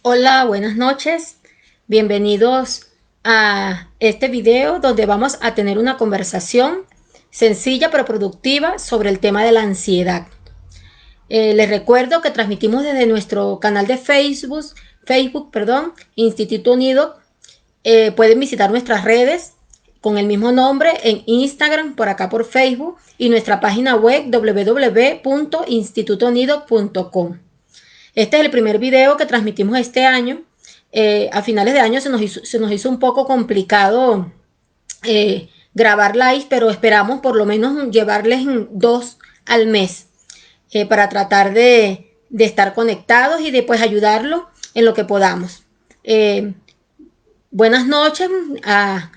Hola, buenas noches. Bienvenidos a este video donde vamos a tener una conversación sencilla pero productiva sobre el tema de la ansiedad. Les recuerdo que transmitimos desde nuestro canal de Facebook, Instituto Unido. Pueden visitar nuestras redes con el mismo nombre en Instagram, por acá por Facebook, y nuestra página web www.institutounido.com. Este es el primer video que transmitimos este año. A finales de año se nos hizo un poco complicado grabar live, pero esperamos por lo menos llevarles 2 al mes para tratar de estar conectados y de pues ayudarlos en lo que podamos. Buenas noches,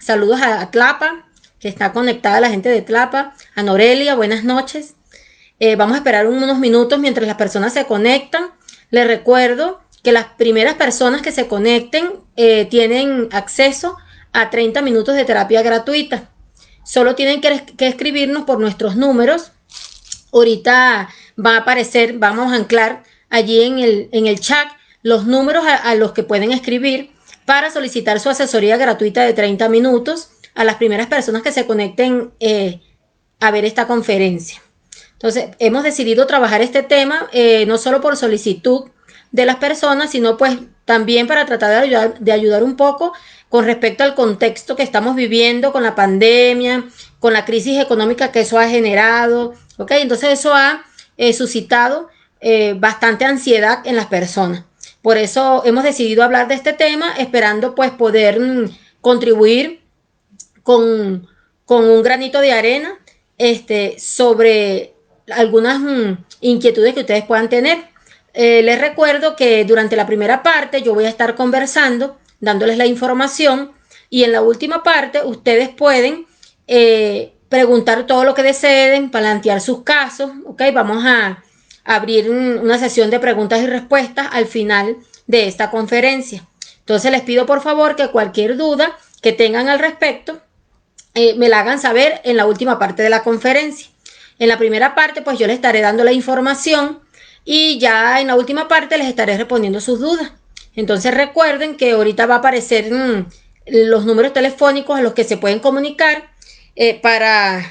saludos a Tlapa, que está conectada la gente de Tlapa, a Norelia, buenas noches. Vamos a esperar unos minutos mientras las personas se conectan. Les recuerdo que las primeras personas que se conecten tienen acceso a 30 minutos de terapia gratuita. Solo tienen que escribirnos por nuestros números. Ahorita va a aparecer, vamos a anclar allí en el chat los números a los que pueden escribir para solicitar su asesoría gratuita de 30 minutos a las primeras personas que se conecten a ver esta conferencia. Entonces, hemos decidido trabajar este tema no solo por solicitud de las personas, sino pues también para tratar de ayudar un poco con respecto al contexto que estamos viviendo con la pandemia, con la crisis económica que eso ha generado, ¿ok? Entonces eso ha suscitado bastante ansiedad en las personas. Por eso hemos decidido hablar de este tema, esperando pues poder contribuir con un granito de arena sobre algunas inquietudes que ustedes puedan tener. Les recuerdo que durante la primera parte yo voy a estar conversando, dándoles la información, y en la última parte ustedes pueden preguntar todo lo que deseen, plantear sus casos, ¿ok? Vamos a abrir una sesión de preguntas y respuestas al final de esta conferencia. Entonces les pido por favor que cualquier duda que tengan al respecto me la hagan saber en la última parte de la conferencia. En la primera parte pues yo les estaré dando la información y ya en la última parte les estaré respondiendo sus dudas. Entonces recuerden que ahorita va a aparecer los números telefónicos a los que se pueden comunicar para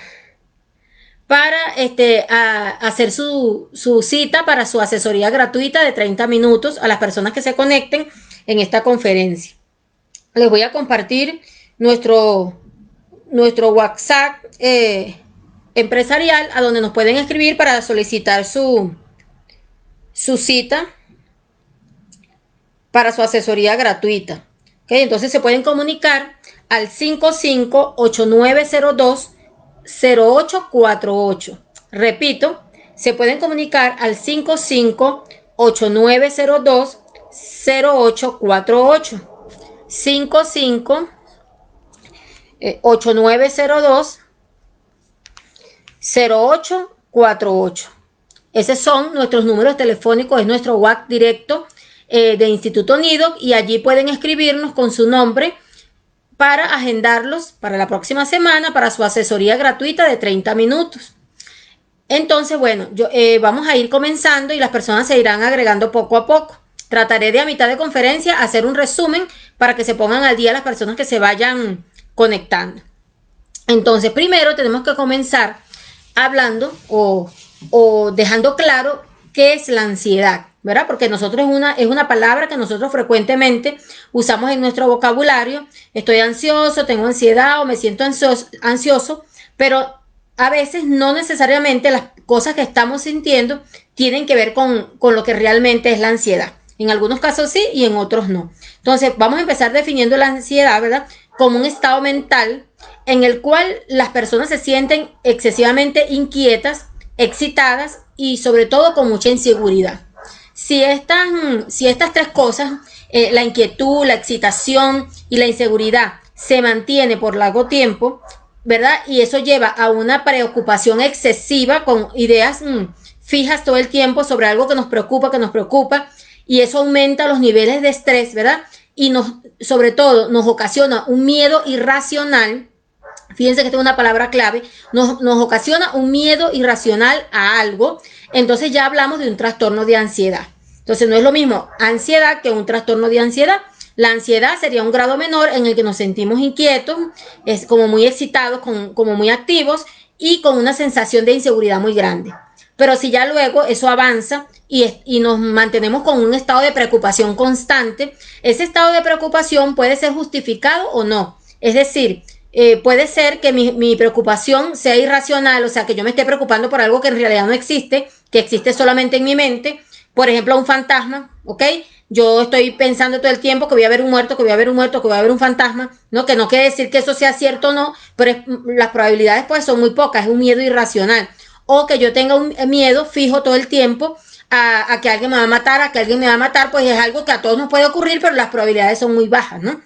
hacer su cita para su asesoría gratuita de 30 minutos a las personas que se conecten en esta conferencia. Les voy a compartir nuestro WhatsApp empresarial, a donde nos pueden escribir para solicitar su cita para su asesoría gratuita. ¿Okay? Entonces se pueden comunicar al 55-8902-0848. Repito, se pueden comunicar al 55-8902-0848. 55-8902-0848. Esos son nuestros números telefónicos, es nuestro WhatsApp directo de Instituto Unido, y allí pueden escribirnos con su nombre para agendarlos para la próxima semana para su asesoría gratuita de 30 minutos. Entonces, bueno, vamos a ir comenzando y las personas se irán agregando poco a poco. Trataré de a mitad de conferencia hacer un resumen para que se pongan al día las personas que se vayan conectando. Entonces, primero tenemos que comenzar hablando o dejando claro qué es la ansiedad, ¿verdad? Porque nosotros es una palabra que nosotros frecuentemente usamos en nuestro vocabulario. Estoy ansioso, tengo ansiedad o me siento ansioso, pero a veces no necesariamente las cosas que estamos sintiendo tienen que ver con lo que realmente es la ansiedad. En algunos casos sí y en otros no. Entonces vamos a empezar definiendo la ansiedad, ¿verdad? Como un estado mental en el cual las personas se sienten excesivamente inquietas, excitadas y sobre todo con mucha inseguridad. Si estas tres cosas, la inquietud, la excitación y la inseguridad, se mantiene por largo tiempo, ¿verdad? Y eso lleva a una preocupación excesiva con ideas fijas todo el tiempo sobre algo que nos preocupa, y eso aumenta los niveles de estrés, ¿verdad? Y sobre todo nos ocasiona un miedo irracional. Fíjense que esta es una palabra clave. Nos ocasiona un miedo irracional a algo. Entonces ya hablamos de un trastorno de ansiedad. Entonces no es lo mismo ansiedad que un trastorno de ansiedad. La ansiedad sería un grado menor en el que nos sentimos inquietos, es como muy excitados, como muy activos y con una sensación de inseguridad muy grande. Pero si ya luego eso avanza y nos mantenemos con un estado de preocupación constante, ese estado de preocupación puede ser justificado o no. Es decir, puede ser que mi preocupación sea irracional, o sea, que yo me esté preocupando por algo que en realidad no existe, que existe solamente en mi mente, por ejemplo, un fantasma, ¿ok? Yo estoy pensando todo el tiempo que voy a ver un muerto, que voy a ver un muerto, que voy a ver un fantasma, ¿no? Que no quiere decir que eso sea cierto o no, pero las probabilidades pues son muy pocas, es un miedo irracional. O que yo tenga un miedo fijo todo el tiempo a que alguien me va a matar, a que alguien me va a matar, pues es algo que a todos nos puede ocurrir, pero las probabilidades son muy bajas, ¿no?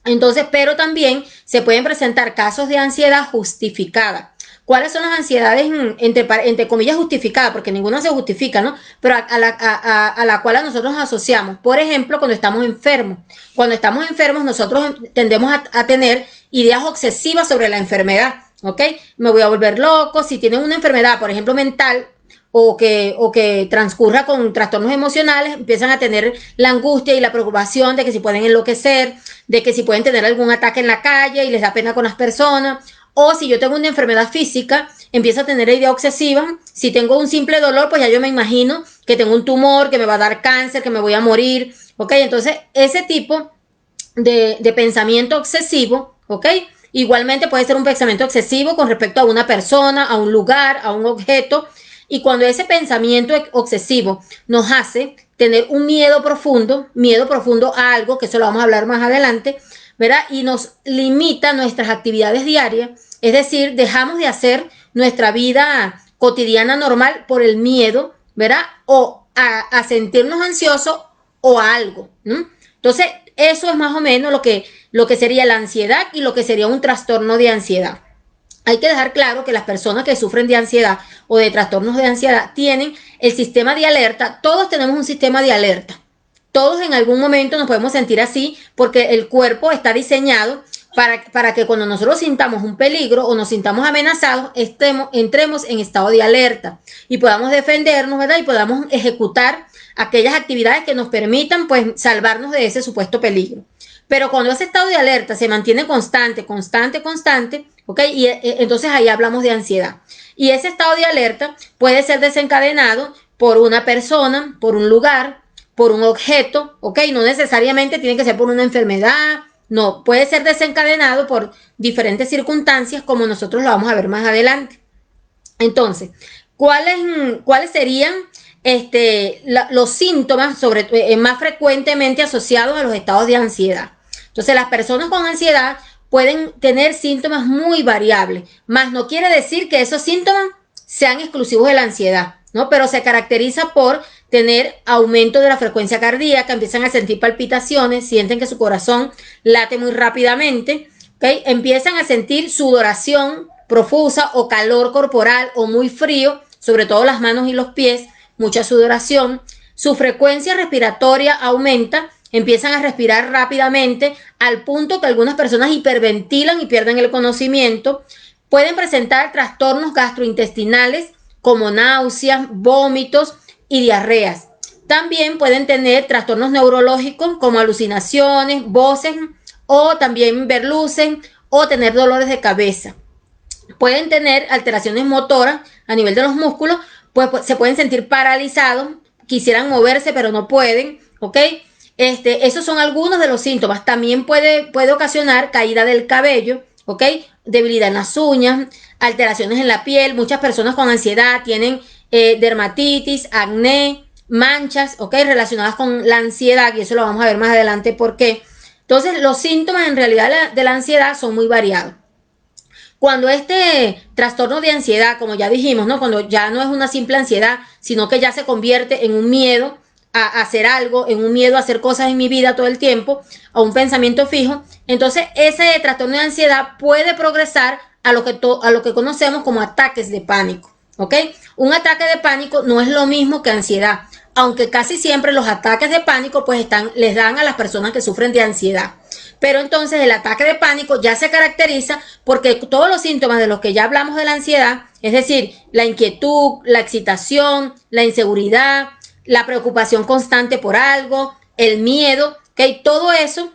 Entonces, pero también se pueden presentar casos de ansiedad justificada. ¿Cuáles son las ansiedades entre comillas justificadas? Porque ninguna se justifica, ¿no? Pero a la cual a nosotros nos asociamos. Por ejemplo, cuando estamos enfermos. Cuando estamos enfermos, nosotros tendemos a tener ideas obsesivas sobre la enfermedad, ¿ok? Me voy a volver loco. Si tienen una enfermedad, por ejemplo, mental, o que transcurra con trastornos emocionales, empiezan a tener la angustia y la preocupación de que si pueden enloquecer, de que si pueden tener algún ataque en la calle y les da pena con las personas. O si yo tengo una enfermedad física, empiezo a tener ideas obsesivas. Si tengo un simple dolor, pues ya yo me imagino que tengo un tumor, que me va a dar cáncer, que me voy a morir, ¿ok? Entonces, ese tipo de pensamiento obsesivo, ¿ok? Igualmente puede ser un pensamiento excesivo con respecto a una persona, a un lugar, a un objeto. Y cuando ese pensamiento obsesivo nos hace tener un miedo profundo a algo, que eso lo vamos a hablar más adelante, ¿verdad? Y nos limita nuestras actividades diarias, es decir, dejamos de hacer nuestra vida cotidiana normal por el miedo, ¿verdad? O a sentirnos ansiosos o a algo, ¿no? Entonces, eso es más o menos lo que sería la ansiedad y lo que sería un trastorno de ansiedad. Hay que dejar claro que las personas que sufren de ansiedad o de trastornos de ansiedad tienen el sistema de alerta. Todos tenemos un sistema de alerta. Todos en algún momento nos podemos sentir así porque el cuerpo está diseñado para que cuando nosotros sintamos un peligro o nos sintamos amenazados, entremos en estado de alerta y podamos defendernos, ¿verdad? Y podamos ejecutar aquellas actividades que nos permitan, pues, salvarnos de ese supuesto peligro. Pero cuando ese estado de alerta se mantiene constante, ¿ok? Y entonces ahí hablamos de ansiedad. Y ese estado de alerta puede ser desencadenado por una persona, por un lugar, por un objeto, ¿ok? No necesariamente tiene que ser por una enfermedad, no, puede ser desencadenado por diferentes circunstancias como nosotros lo vamos a ver más adelante. Entonces, ¿cuáles serían los síntomas más frecuentemente asociados a los estados de ansiedad? Entonces, las personas con ansiedad pueden tener síntomas muy variables, más no quiere decir que esos síntomas sean exclusivos de la ansiedad, ¿no? Pero se caracteriza por tener aumento de la frecuencia cardíaca, empiezan a sentir palpitaciones, sienten que su corazón late muy rápidamente, ¿okay? Empiezan a sentir sudoración profusa o calor corporal o muy frío, sobre todo las manos y los pies, mucha sudoración, su frecuencia respiratoria aumenta, empiezan a respirar rápidamente al punto que algunas personas hiperventilan y pierden el conocimiento, pueden presentar trastornos gastrointestinales como náuseas, vómitos y diarreas. También pueden tener trastornos neurológicos como alucinaciones, voces o también ver luces o tener dolores de cabeza. Pueden tener alteraciones motoras a nivel de los músculos, pues se pueden sentir paralizados, quisieran moverse pero no pueden, ¿ok? Esos son algunos de los síntomas. También puede ocasionar caída del cabello, ¿ok? Debilidad en las uñas, alteraciones en la piel. Muchas personas con ansiedad tienen dermatitis, acné, manchas, ¿ok? Relacionadas con la ansiedad, y eso lo vamos a ver más adelante por qué. Entonces, los síntomas en realidad de la ansiedad son muy variados. Cuando este trastorno de ansiedad, como ya dijimos, ¿no? Cuando ya no es una simple ansiedad, sino que ya se convierte en un miedo a hacer algo, en un miedo a hacer cosas en mi vida todo el tiempo, a un pensamiento fijo, entonces ese trastorno de ansiedad puede progresar a lo que conocemos como ataques de pánico, ¿ok? Un ataque de pánico no es lo mismo que ansiedad, aunque casi siempre los ataques de pánico pues les dan a las personas que sufren de ansiedad. Pero entonces el ataque de pánico ya se caracteriza porque todos los síntomas de los que ya hablamos de la ansiedad, es decir, la inquietud, la excitación, la inseguridad, la preocupación constante por algo, el miedo, ¿ok? Todo eso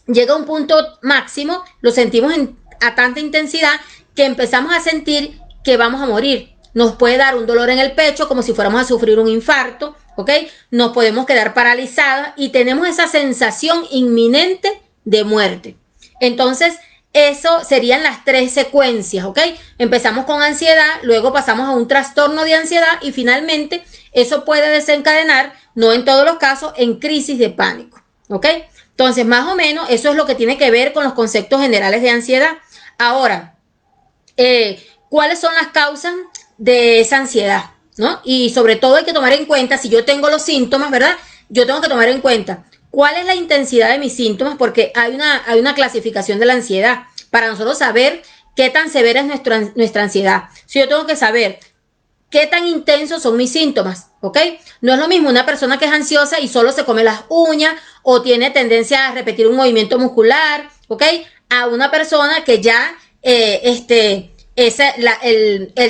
llega a un punto máximo, lo sentimos a tanta intensidad que empezamos a sentir que vamos a morir. Nos puede dar un dolor en el pecho como si fuéramos a sufrir un infarto, ¿ok? Nos podemos quedar paralizadas y tenemos esa sensación inminente de muerte. Entonces, eso serían las 3 secuencias, ¿ok? Empezamos con ansiedad, luego pasamos a un trastorno de ansiedad y finalmente eso puede desencadenar, no en todos los casos, en crisis de pánico, ¿ok? Entonces, más o menos, eso es lo que tiene que ver con los conceptos generales de ansiedad. Ahora, ¿cuáles son las causas de esa ansiedad? ¿No? Y sobre todo hay que tomar en cuenta, si yo tengo los síntomas, ¿verdad? Yo tengo que tomar en cuenta cuál es la intensidad de mis síntomas, porque hay una clasificación de la ansiedad para nosotros saber qué tan severa es nuestra ansiedad. Si yo tengo que saber qué tan intensos son mis síntomas, ¿ok? No es lo mismo una persona que es ansiosa y solo se come las uñas o tiene tendencia a repetir un movimiento muscular, ¿ok? A una persona que ya el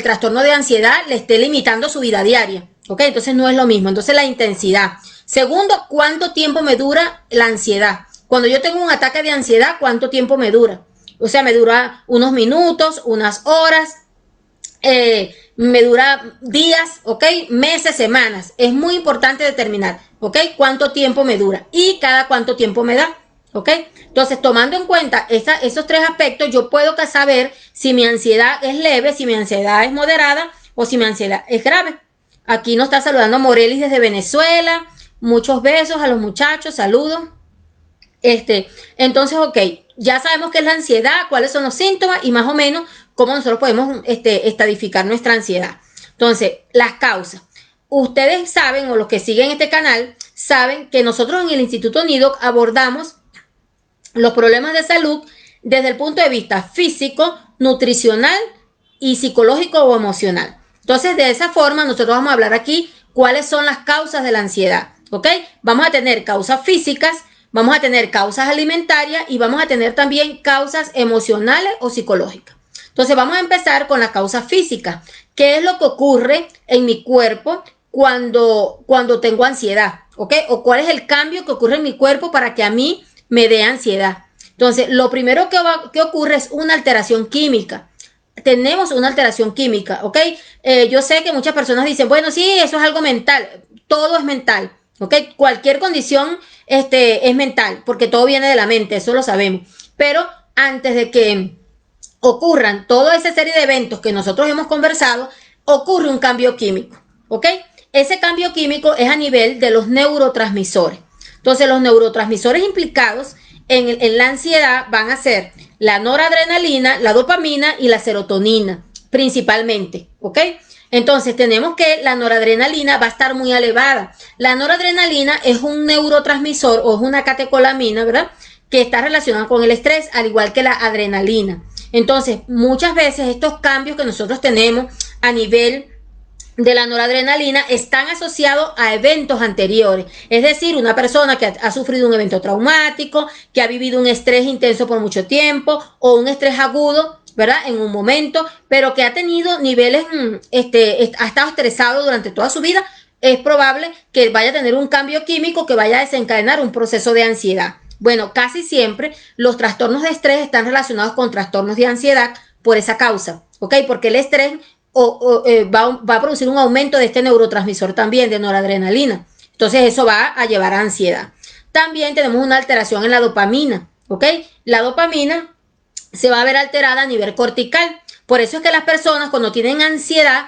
trastorno de ansiedad le esté limitando su vida diaria, ¿ok? Entonces no es lo mismo. Entonces la intensidad. Segundo, ¿cuánto tiempo me dura la ansiedad? Cuando yo tengo un ataque de ansiedad, ¿cuánto tiempo me dura? O sea, me dura unos minutos, unas horas, me dura días, ¿ok? Meses, semanas. Es muy importante determinar, ¿ok? Cuánto tiempo me dura y cada cuánto tiempo me da, ¿ok? Entonces, tomando en cuenta esos 3 aspectos, yo puedo saber si mi ansiedad es leve, si mi ansiedad es moderada o si mi ansiedad es grave. Aquí nos está saludando Morelis desde Venezuela. Muchos besos a los muchachos, saludos. Entonces, ok, ya sabemos qué es la ansiedad, cuáles son los síntomas y más o menos cómo nosotros podemos estadificar nuestra ansiedad. Entonces, las causas. Ustedes saben, o los que siguen este canal, saben que nosotros en el Instituto NIDOC abordamos los problemas de salud desde el punto de vista físico, nutricional y psicológico o emocional. Entonces, de esa forma, nosotros vamos a hablar aquí cuáles son las causas de la ansiedad, ¿ok? Vamos a tener causas físicas, vamos a tener causas alimentarias y vamos a tener también causas emocionales o psicológicas. Entonces, vamos a empezar con las causas físicas. ¿Qué es lo que ocurre en mi cuerpo cuando tengo ansiedad? ¿Ok? O cuál es el cambio que ocurre en mi cuerpo para que a mí me dé ansiedad. Entonces, lo primero que ocurre es una alteración química. Tenemos una alteración química, ¿ok? Yo sé que muchas personas dicen, bueno, sí, eso es algo mental. Todo es mental, ¿ok? Cualquier condición es mental, porque todo viene de la mente, eso lo sabemos. Pero antes de que ocurran toda esa serie de eventos que nosotros hemos conversado, ocurre un cambio químico, ¿ok? Ese cambio químico es a nivel de los neurotransmisores. Entonces, los neurotransmisores implicados en la ansiedad van a ser la noradrenalina, la dopamina y la serotonina, principalmente, ¿ok? Entonces, tenemos que la noradrenalina va a estar muy elevada. La noradrenalina es un neurotransmisor o es una catecolamina, ¿verdad? Que está relacionada con el estrés, al igual que la adrenalina. Entonces, muchas veces estos cambios que nosotros tenemos a nivel de la noradrenalina están asociados a eventos anteriores. Es decir, una persona que ha sufrido un evento traumático, que ha vivido un estrés intenso por mucho tiempo o un estrés agudo, ¿verdad? En un momento, pero que ha tenido niveles, ha estado estresado durante toda su vida, es probable que vaya a tener un cambio químico que vaya a desencadenar un proceso de ansiedad. Bueno, casi siempre los trastornos de estrés están relacionados con trastornos de ansiedad por esa causa, ¿ok? Porque el estrés va a producir un aumento de este neurotransmisor también, de noradrenalina. Entonces eso va a llevar a ansiedad. También tenemos una alteración en la dopamina, ¿ok? La dopamina se va a ver alterada a nivel cortical. Por eso es que las personas cuando tienen ansiedad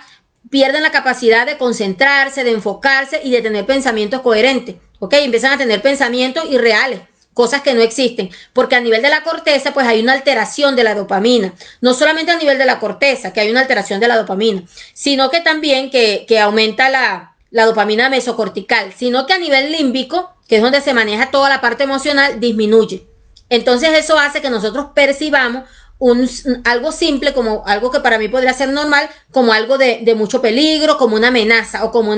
pierden la capacidad de concentrarse, de enfocarse y de tener pensamientos coherentes, ¿ok? Empiezan a tener pensamientos irreales, cosas que no existen, porque a nivel de la corteza pues hay una alteración de la dopamina, no solamente a nivel de la corteza, que hay una alteración de la dopamina, sino que también que aumenta la dopamina mesocortical, sino que a nivel límbico, que es donde se maneja toda la parte emocional, disminuye. Entonces eso hace que nosotros percibamos algo simple, como algo que para mí podría ser normal, como algo de mucho peligro, como una amenaza o como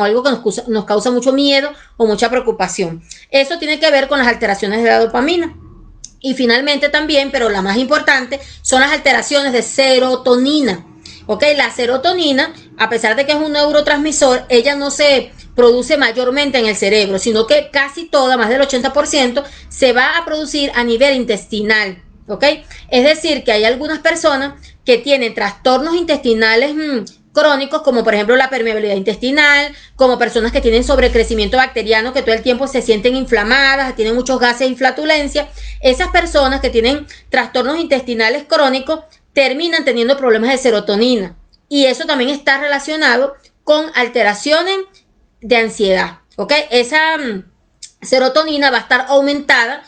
algo que nos causa mucho miedo o mucha preocupación. Eso tiene que ver con las alteraciones de la dopamina. Y finalmente también, pero la más importante, son las alteraciones de serotonina. ¿Ok? La serotonina, a pesar de que es un neurotransmisor, ella no se produce mayormente en el cerebro, sino que casi toda, más del 80%, se va a producir a nivel intestinal, ¿ok? Es decir, que hay algunas personas que tienen trastornos intestinales crónicos, como por ejemplo la permeabilidad intestinal, como personas que tienen sobrecrecimiento bacteriano, que todo el tiempo se sienten inflamadas, tienen muchos gases y flatulencia. Esas personas que tienen trastornos intestinales crónicos terminan teniendo problemas de serotonina, y eso también está relacionado con alteraciones de ansiedad, ¿ok? Esa serotonina va a estar aumentada.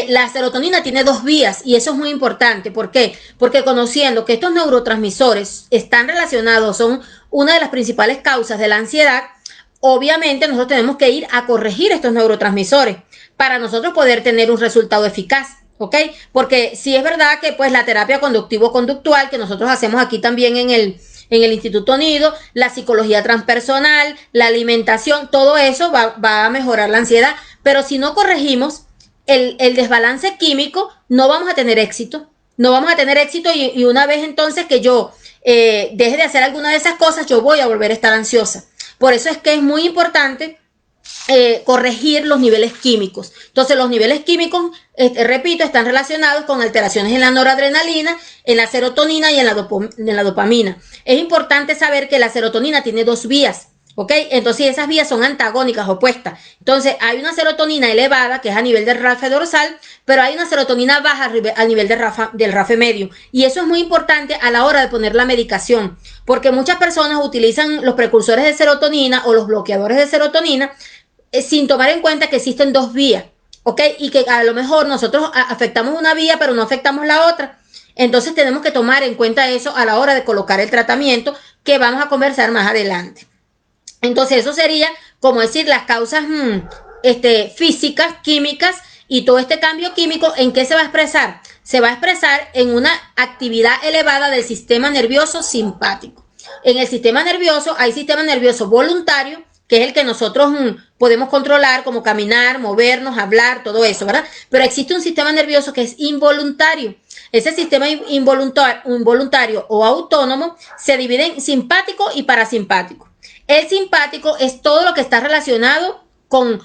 La serotonina tiene dos vías, y eso es muy importante. ¿Por qué? Porque conociendo que estos neurotransmisores están relacionados, son una de las principales causas de la ansiedad, obviamente nosotros tenemos que ir a corregir estos neurotransmisores para nosotros poder tener un resultado eficaz, ¿ok? Porque sí es verdad que pues la terapia conductivo-conductual que nosotros hacemos aquí también en el Instituto Nido, la psicología transpersonal, la alimentación, todo eso va a mejorar la ansiedad, pero si no corregimos el desbalance químico, no vamos a tener éxito. No vamos a tener éxito, y una vez entonces que yo deje de hacer alguna de esas cosas, yo voy a volver a estar ansiosa. Por eso es que es muy importante corregir los niveles químicos. Entonces los niveles químicos, repito, están relacionados con alteraciones en la noradrenalina, en la serotonina y en la dopamina. Es importante saber que la serotonina tiene dos vías, ¿ok? Entonces esas vías son antagónicas, opuestas. Entonces hay una serotonina elevada, que es a nivel del RAFE dorsal, pero hay una serotonina baja a nivel del RAFE medio. Y eso es muy importante a la hora de poner la medicación, porque muchas personas utilizan los precursores de serotonina o los bloqueadores de serotonina sin tomar en cuenta que existen dos vías, ¿ok? Y que a lo mejor nosotros afectamos una vía, pero no afectamos la otra. Entonces tenemos que tomar en cuenta eso a la hora de colocar el tratamiento, que vamos a conversar más adelante. Entonces eso sería, como decir, las causas físicas, químicas, y todo este cambio químico, ¿en qué se va a expresar? Se va a expresar en una actividad elevada del sistema nervioso simpático. En el sistema nervioso hay sistema nervioso voluntario, que es el que nosotros podemos controlar, como caminar, movernos, hablar, todo eso, ¿verdad? Pero existe un sistema nervioso que es involuntario. Ese sistema involuntario o autónomo se divide en simpático y parasimpático. El simpático es todo lo que está relacionado con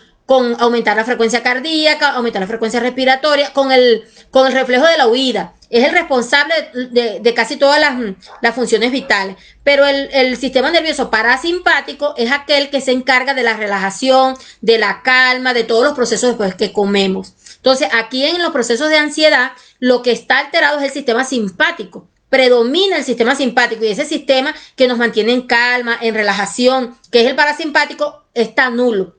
aumentar la frecuencia cardíaca, aumentar la frecuencia respiratoria, con el reflejo de la huida. Es el responsable de casi todas las funciones vitales. Pero el sistema nervioso parasimpático es aquel que se encarga de la relajación, de la calma, de todos los procesos después que comemos. Entonces, aquí en los procesos de ansiedad, lo que está alterado es el sistema simpático. Predomina el sistema simpático, y ese sistema que nos mantiene en calma, en relajación, que es el parasimpático, está nulo.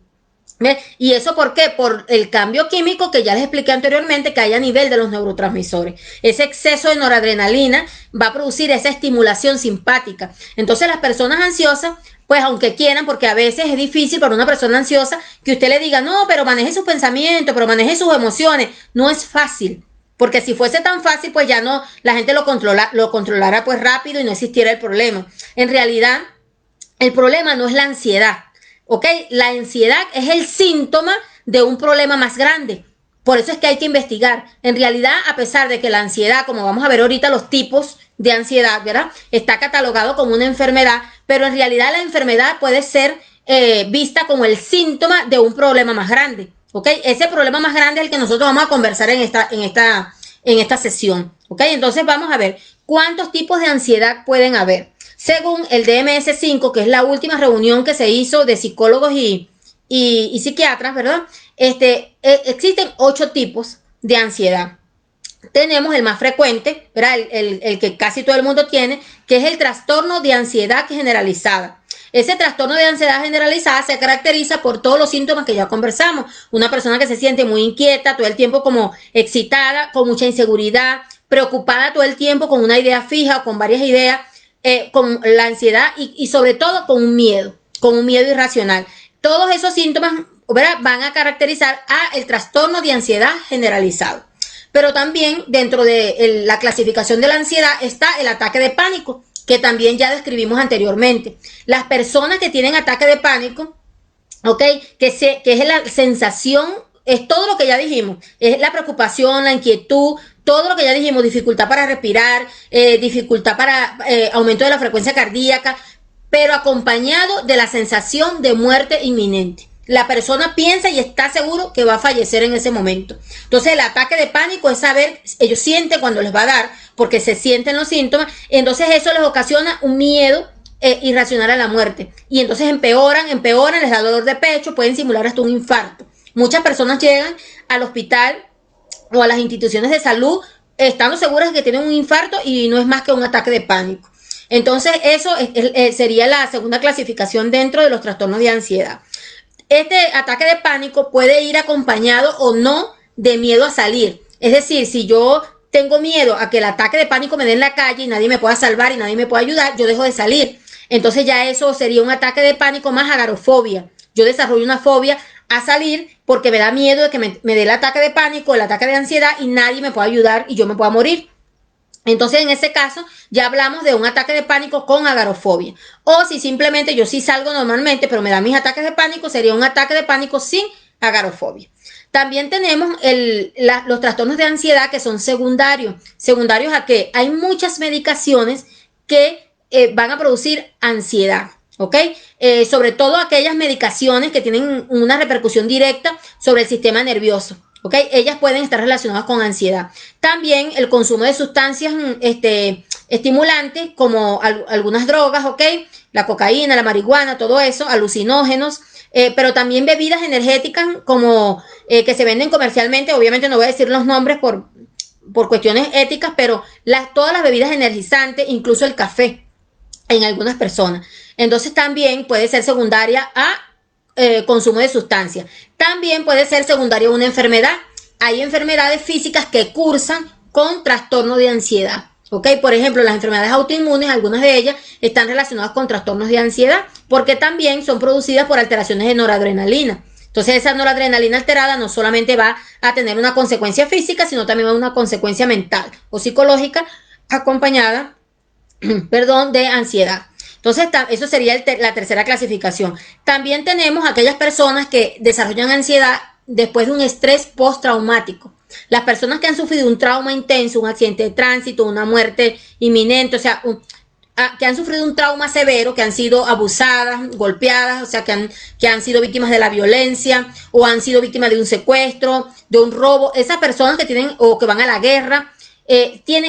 ¿Ves? ¿Y eso por qué? Por el cambio químico que ya les expliqué anteriormente que hay a nivel de los neurotransmisores. Ese exceso de noradrenalina va a producir esa estimulación simpática. Entonces las personas ansiosas, pues aunque quieran, porque a veces es difícil para una persona ansiosa que usted le diga, no, pero maneje sus pensamientos, pero maneje sus emociones. No es fácil. Porque si fuese tan fácil, pues ya no, la gente lo controlara pues rápido y no existiera el problema. En realidad, el problema no es la ansiedad. ¿Ok? La ansiedad es el síntoma de un problema más grande. Por eso es que hay que investigar. En realidad, a pesar de que la ansiedad, como vamos a ver ahorita los tipos de ansiedad, ¿verdad? Está catalogado como una enfermedad, pero en realidad la enfermedad puede ser vista como el síntoma de un problema más grande. ¿Ok? Ese problema más grande es el que nosotros vamos a conversar en esta sesión. ¿Ok? Entonces vamos a ver cuántos tipos de ansiedad pueden haber. Según el DMS-5, que es la última reunión que se hizo de psicólogos y psiquiatras, ¿verdad? Existen 8 tipos de ansiedad. Tenemos el más frecuente, ¿verdad? El que casi todo el mundo tiene, que es el trastorno de ansiedad generalizada. Ese trastorno de ansiedad generalizada se caracteriza por todos los síntomas que ya conversamos. Una persona que se siente muy inquieta, todo el tiempo como excitada, con mucha inseguridad, preocupada todo el tiempo, con una idea fija o con varias ideas, con la ansiedad y sobre todo con un miedo irracional. Todos esos síntomas, ¿verdad?, van a caracterizar el trastorno de ansiedad generalizado. Pero también dentro de la clasificación de la ansiedad está el ataque de pánico, que también ya describimos anteriormente. Las personas que tienen ataque de pánico, ¿ok?, que es la sensación, es todo lo que ya dijimos, es la preocupación, la inquietud, todo lo que ya dijimos, dificultad para respirar, dificultad para aumento de la frecuencia cardíaca, pero acompañado de la sensación de muerte inminente. La persona piensa y está seguro que va a fallecer en ese momento. Entonces el ataque de pánico es saber, ellos sienten cuando les va a dar, porque se sienten los síntomas, entonces eso les ocasiona un miedo irracional a la muerte. Y entonces empeoran, les da dolor de pecho, pueden simular hasta un infarto. Muchas personas llegan al hospital o a las instituciones de salud estando seguras de que tienen un infarto y no es más que un ataque de pánico. Entonces eso sería la segunda clasificación dentro de los trastornos de ansiedad. Este ataque de pánico puede ir acompañado o no de miedo a salir. Es decir, si yo tengo miedo a que el ataque de pánico me dé en la calle y nadie me pueda salvar y nadie me pueda ayudar, yo dejo de salir. Entonces ya eso sería un ataque de pánico más agorafobia. Yo desarrollo una fobia a salir porque me da miedo de que me dé el ataque de pánico, el ataque de ansiedad y nadie me pueda ayudar y yo me pueda morir. Entonces en ese caso ya hablamos de un ataque de pánico con agorafobia. O si simplemente yo sí salgo normalmente pero me dan mis ataques de pánico, sería un ataque de pánico sin agorafobia. También tenemos los trastornos de ansiedad que son secundarios. ¿Secundarios a qué? Hay muchas medicaciones que van a producir ansiedad, ¿ok? Sobre todo aquellas medicaciones que tienen una repercusión directa sobre el sistema nervioso. ¿Okay? Ellas pueden estar relacionadas con ansiedad. También el consumo de sustancias estimulantes como algunas drogas, ¿ok? La cocaína, la marihuana, todo eso, alucinógenos, pero también bebidas energéticas como que se venden comercialmente. Obviamente no voy a decir los nombres por cuestiones éticas, pero todas las bebidas energizantes, incluso el café en algunas personas. Entonces también puede ser secundaria a consumo de sustancias. También puede ser secundario a una enfermedad. Hay enfermedades físicas que cursan con trastorno de ansiedad. ¿Ok? Por ejemplo, las enfermedades autoinmunes, algunas de ellas están relacionadas con trastornos de ansiedad porque también son producidas por alteraciones de noradrenalina. Entonces esa noradrenalina alterada no solamente va a tener una consecuencia física, sino también una consecuencia mental o psicológica acompañada, de ansiedad. Entonces, eso sería la tercera clasificación. También tenemos aquellas personas que desarrollan ansiedad después de un estrés postraumático. Las personas que han sufrido un trauma intenso, un accidente de tránsito, una muerte inminente, o sea, que han sufrido un trauma severo, que han sido abusadas, golpeadas, o sea, que han sido víctimas de la violencia o han sido víctimas de un secuestro, de un robo. Esas personas que tienen o que van a la guerra,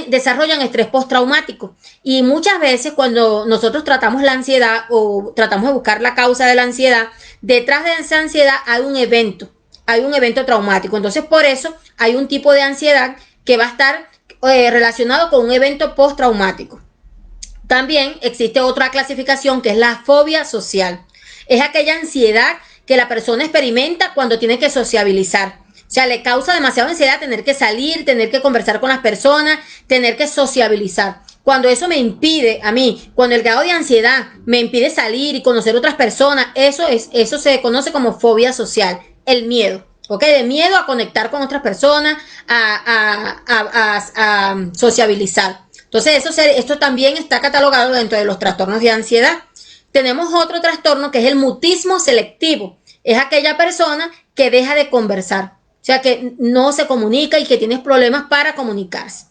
desarrollan estrés postraumático y muchas veces cuando nosotros tratamos la ansiedad o tratamos de buscar la causa de la ansiedad, detrás de esa ansiedad hay un evento traumático. Entonces por eso hay un tipo de ansiedad que va a estar relacionado con un evento postraumático. También existe otra clasificación que es la fobia social. Es aquella ansiedad que la persona experimenta cuando tiene que sociabilizar. O sea, le causa demasiada ansiedad tener que salir, tener que conversar con las personas, tener que sociabilizar. Cuando eso me impide a mí, cuando el grado de ansiedad me impide salir y conocer otras personas, eso se conoce como fobia social, el miedo, ¿ok? De miedo a conectar con otras personas, a sociabilizar. Entonces, esto también está catalogado dentro de los trastornos de ansiedad. Tenemos otro trastorno que es el mutismo selectivo. Es aquella persona que deja de conversar. O sea, que no se comunica y que tiene problemas para comunicarse.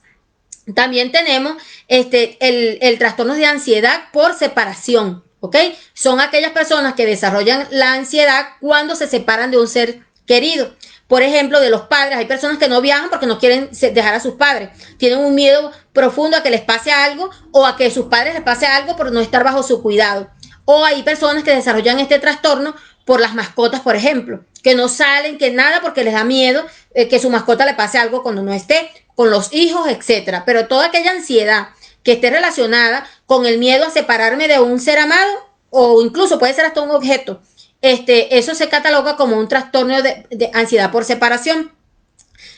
También tenemos el trastorno de ansiedad por separación, ¿ok? Son aquellas personas que desarrollan la ansiedad cuando se separan de un ser querido. Por ejemplo, de los padres. Hay personas que no viajan porque no quieren dejar a sus padres. Tienen un miedo profundo a que les pase algo o a que a sus padres les pase algo por no estar bajo su cuidado. O hay personas que desarrollan este trastorno por las mascotas, por ejemplo, que no salen, que nada porque les da miedo que su mascota le pase algo cuando no esté, con los hijos, etcétera. Pero toda aquella ansiedad que esté relacionada con el miedo a separarme de un ser amado o incluso puede ser hasta un objeto, eso se cataloga como un trastorno de ansiedad por separación.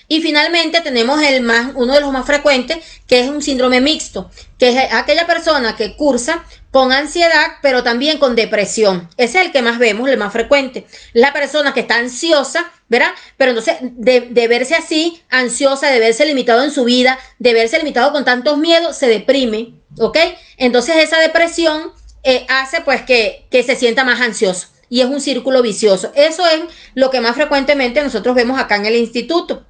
Y finalmente tenemos uno de los más frecuentes, que es un síndrome mixto, que es aquella persona que cursa con ansiedad, pero también con depresión. Ese es el que más vemos, el más frecuente. La persona que está ansiosa, ¿verdad? Pero entonces, de verse así, ansiosa, de verse limitado en su vida, de verse limitado con tantos miedos, se deprime, ¿ok? Entonces, esa depresión hace pues que se sienta más ansioso. Y es un círculo vicioso. Eso es lo que más frecuentemente nosotros vemos acá en el instituto.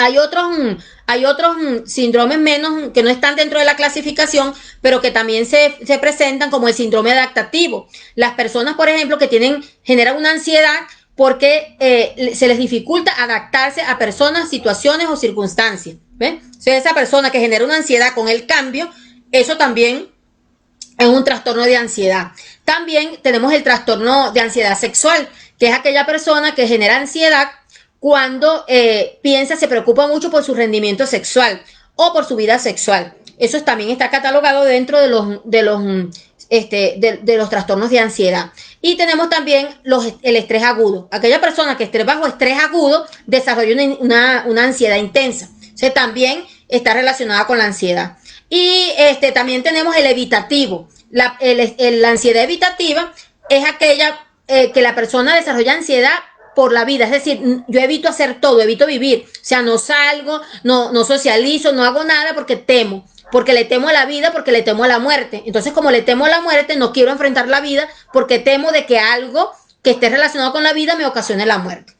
Hay otros síndromes menos que no están dentro de la clasificación, pero que también se presentan como el síndrome adaptativo. Las personas, por ejemplo, que generan una ansiedad porque se les dificulta adaptarse a personas, situaciones o circunstancias. ¿Ven? O sea, esa persona que genera una ansiedad con el cambio, eso también es un trastorno de ansiedad. También tenemos el trastorno de ansiedad sexual, que es aquella persona que genera ansiedad cuando se preocupa mucho por su rendimiento sexual o por su vida sexual. Eso también está catalogado dentro de los trastornos de ansiedad. Y tenemos también el estrés agudo. Aquella persona que esté bajo estrés agudo desarrolla una ansiedad intensa. O sea, también está relacionada con la ansiedad. Y también tenemos el evitativo. La ansiedad evitativa es aquella que la persona desarrolla ansiedad por la vida, es decir, yo evito hacer todo, evito vivir, o sea, no salgo, no socializo, no hago nada porque temo, porque le temo a la vida, porque le temo a la muerte. Entonces, como le temo a la muerte, no quiero enfrentar la vida porque temo de que algo que esté relacionado con la vida me ocasione la muerte.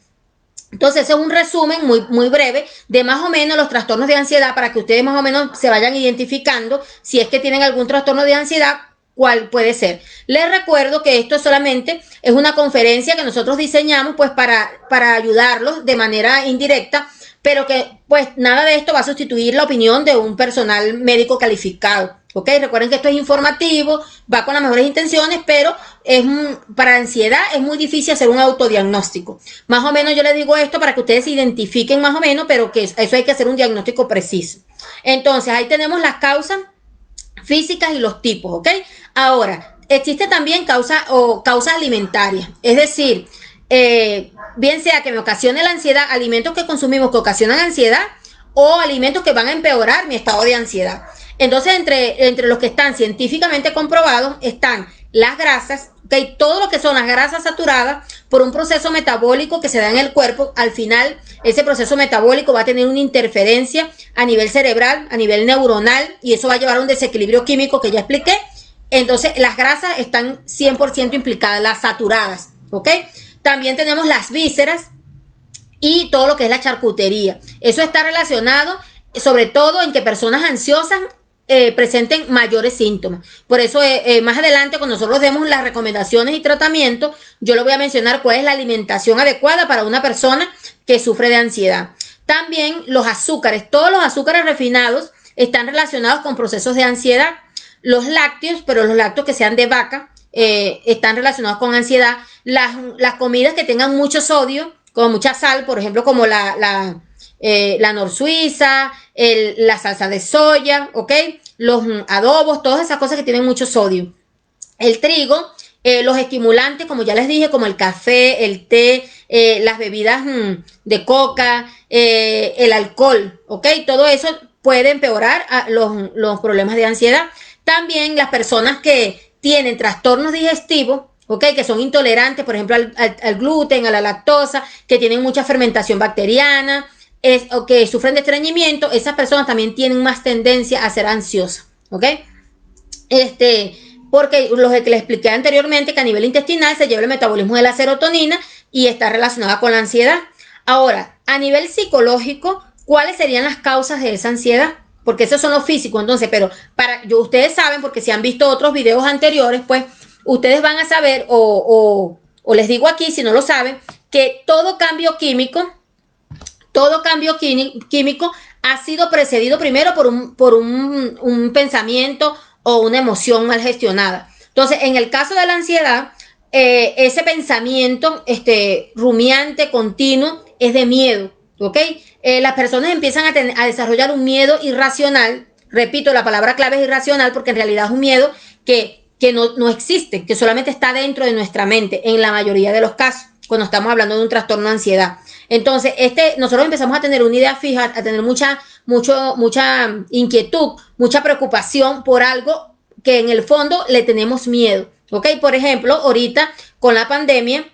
Entonces, ese es un resumen muy breve de más o menos los trastornos de ansiedad para que ustedes más o menos se vayan identificando si es que tienen algún trastorno de ansiedad, cuál puede ser. Les recuerdo que esto solamente es una conferencia que nosotros diseñamos pues para ayudarlos de manera indirecta, pero que pues nada de esto va a sustituir la opinión de un personal médico calificado. ¿Ok? Recuerden que esto es informativo, va con las mejores intenciones, pero para ansiedad es muy difícil hacer un autodiagnóstico. Más o menos yo les digo esto para que ustedes se identifiquen más o menos, pero que eso hay que hacer un diagnóstico preciso. Entonces, ahí tenemos las causas físicas y los tipos, ¿ok? Ahora, existe también causas alimentarias, es decir, bien sea que me ocasione la ansiedad, alimentos que consumimos que ocasionan ansiedad o alimentos que van a empeorar mi estado de ansiedad. Entonces, entre los que están científicamente comprobados están las grasas, ¿okay? Todo lo que son las grasas saturadas por un proceso metabólico que se da en el cuerpo. Al final, ese proceso metabólico va a tener una interferencia a nivel cerebral, a nivel neuronal, y eso va a llevar a un desequilibrio químico que ya expliqué. Entonces, las grasas están 100% implicadas, las saturadas, ¿ok? También tenemos las vísceras y todo lo que es la charcutería. Eso está relacionado sobre todo en que personas ansiosas presenten mayores síntomas. Por eso más adelante cuando nosotros demos las recomendaciones y tratamientos, yo le voy a mencionar cuál es la alimentación adecuada para una persona que sufre de ansiedad. También los azúcares, todos los azúcares refinados están relacionados con procesos de ansiedad. Los lácteos, pero los lácteos que sean de vaca, están relacionados con ansiedad. Las comidas que tengan mucho sodio, como mucha sal, por ejemplo, como la nor suiza, la salsa de soya, ¿ok? Los adobos, todas esas cosas que tienen mucho sodio. El trigo, los estimulantes, como ya les dije, como el café, el té, las bebidas de coca, el alcohol, ¿ok? Todo eso puede empeorar los problemas de ansiedad. También las personas que tienen trastornos digestivos, ¿ok? Que son intolerantes, por ejemplo, al gluten, a la lactosa, que tienen mucha fermentación bacteriana, o que sufren de estreñimiento, esas personas también tienen más tendencia a ser ansiosas, ¿ok? Porque lo que les expliqué anteriormente, que a nivel intestinal se lleva el metabolismo de la serotonina y está relacionada con la ansiedad. Ahora, a nivel psicológico, ¿cuáles serían las causas de esa ansiedad? Porque esos son los físicos, entonces, pero ustedes saben, porque si han visto otros videos anteriores, pues ustedes van a saber, o les digo aquí, si no lo saben, que todo cambio químico ha sido precedido primero por un pensamiento o una emoción mal gestionada. Entonces, en el caso de la ansiedad, ese pensamiento rumiante, continuo, es de miedo, ¿ok? Las personas empiezan a desarrollar un miedo irracional. Repito, la palabra clave es irracional porque en realidad es un miedo que no existe, que solamente está dentro de nuestra mente en la mayoría de los casos, cuando estamos hablando de un trastorno de ansiedad. Entonces, nosotros empezamos a tener una idea fija, a tener mucha inquietud, mucha preocupación por algo que en el fondo le tenemos miedo, ¿ok? Por ejemplo, ahorita con la pandemia,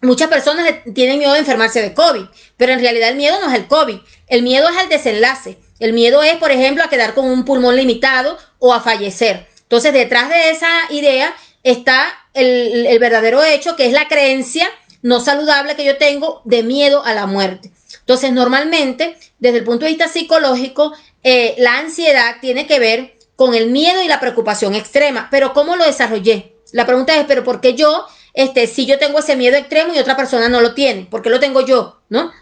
muchas personas tienen miedo de enfermarse de COVID, pero en realidad el miedo no es el COVID, el miedo es al desenlace. El miedo es, por ejemplo, a quedar con un pulmón limitado o a fallecer. Entonces, detrás de esa idea está el verdadero hecho, que es la creencia no saludable que yo tengo de miedo a la muerte. Entonces, normalmente, desde el punto de vista psicológico, la ansiedad tiene que ver con el miedo y la preocupación extrema. Pero ¿cómo lo desarrollé? La pregunta es, ¿pero por qué yo, si yo tengo ese miedo extremo y otra persona no lo tiene? ¿Por qué lo tengo yo? ¿No?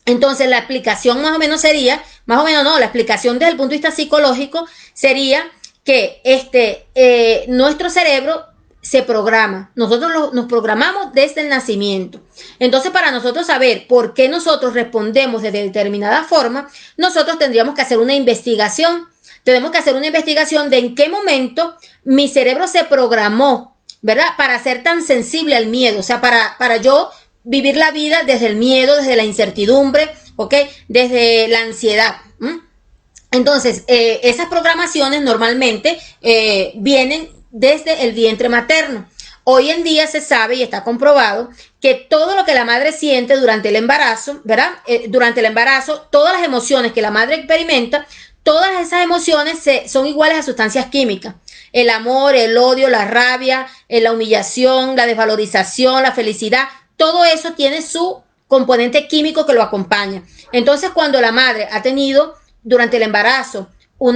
Entonces, la explicación más o menos sería, más o menos no, la explicación desde el punto de vista psicológico sería que nuestro cerebro se programa. Nosotros nos programamos desde el nacimiento. Entonces, para nosotros saber por qué nosotros respondemos de determinada forma, nosotros tendríamos que hacer una investigación. Tenemos que hacer una investigación de en qué momento mi cerebro se programó, ¿verdad? Para ser tan sensible al miedo. O sea, para yo vivir la vida desde el miedo, desde la incertidumbre, ¿ok? Desde la ansiedad. Entonces, esas programaciones normalmente vienen desde el vientre materno. Hoy en día se sabe y está comprobado que todo lo que la madre siente durante el embarazo, ¿verdad? Durante el embarazo, todas las emociones que la madre experimenta, todas esas emociones son iguales a sustancias químicas. El amor, el odio, la rabia, la humillación, la desvalorización, la felicidad, todo eso tiene su componente químico que lo acompaña. Entonces, cuando la madre ha tenido durante el embarazo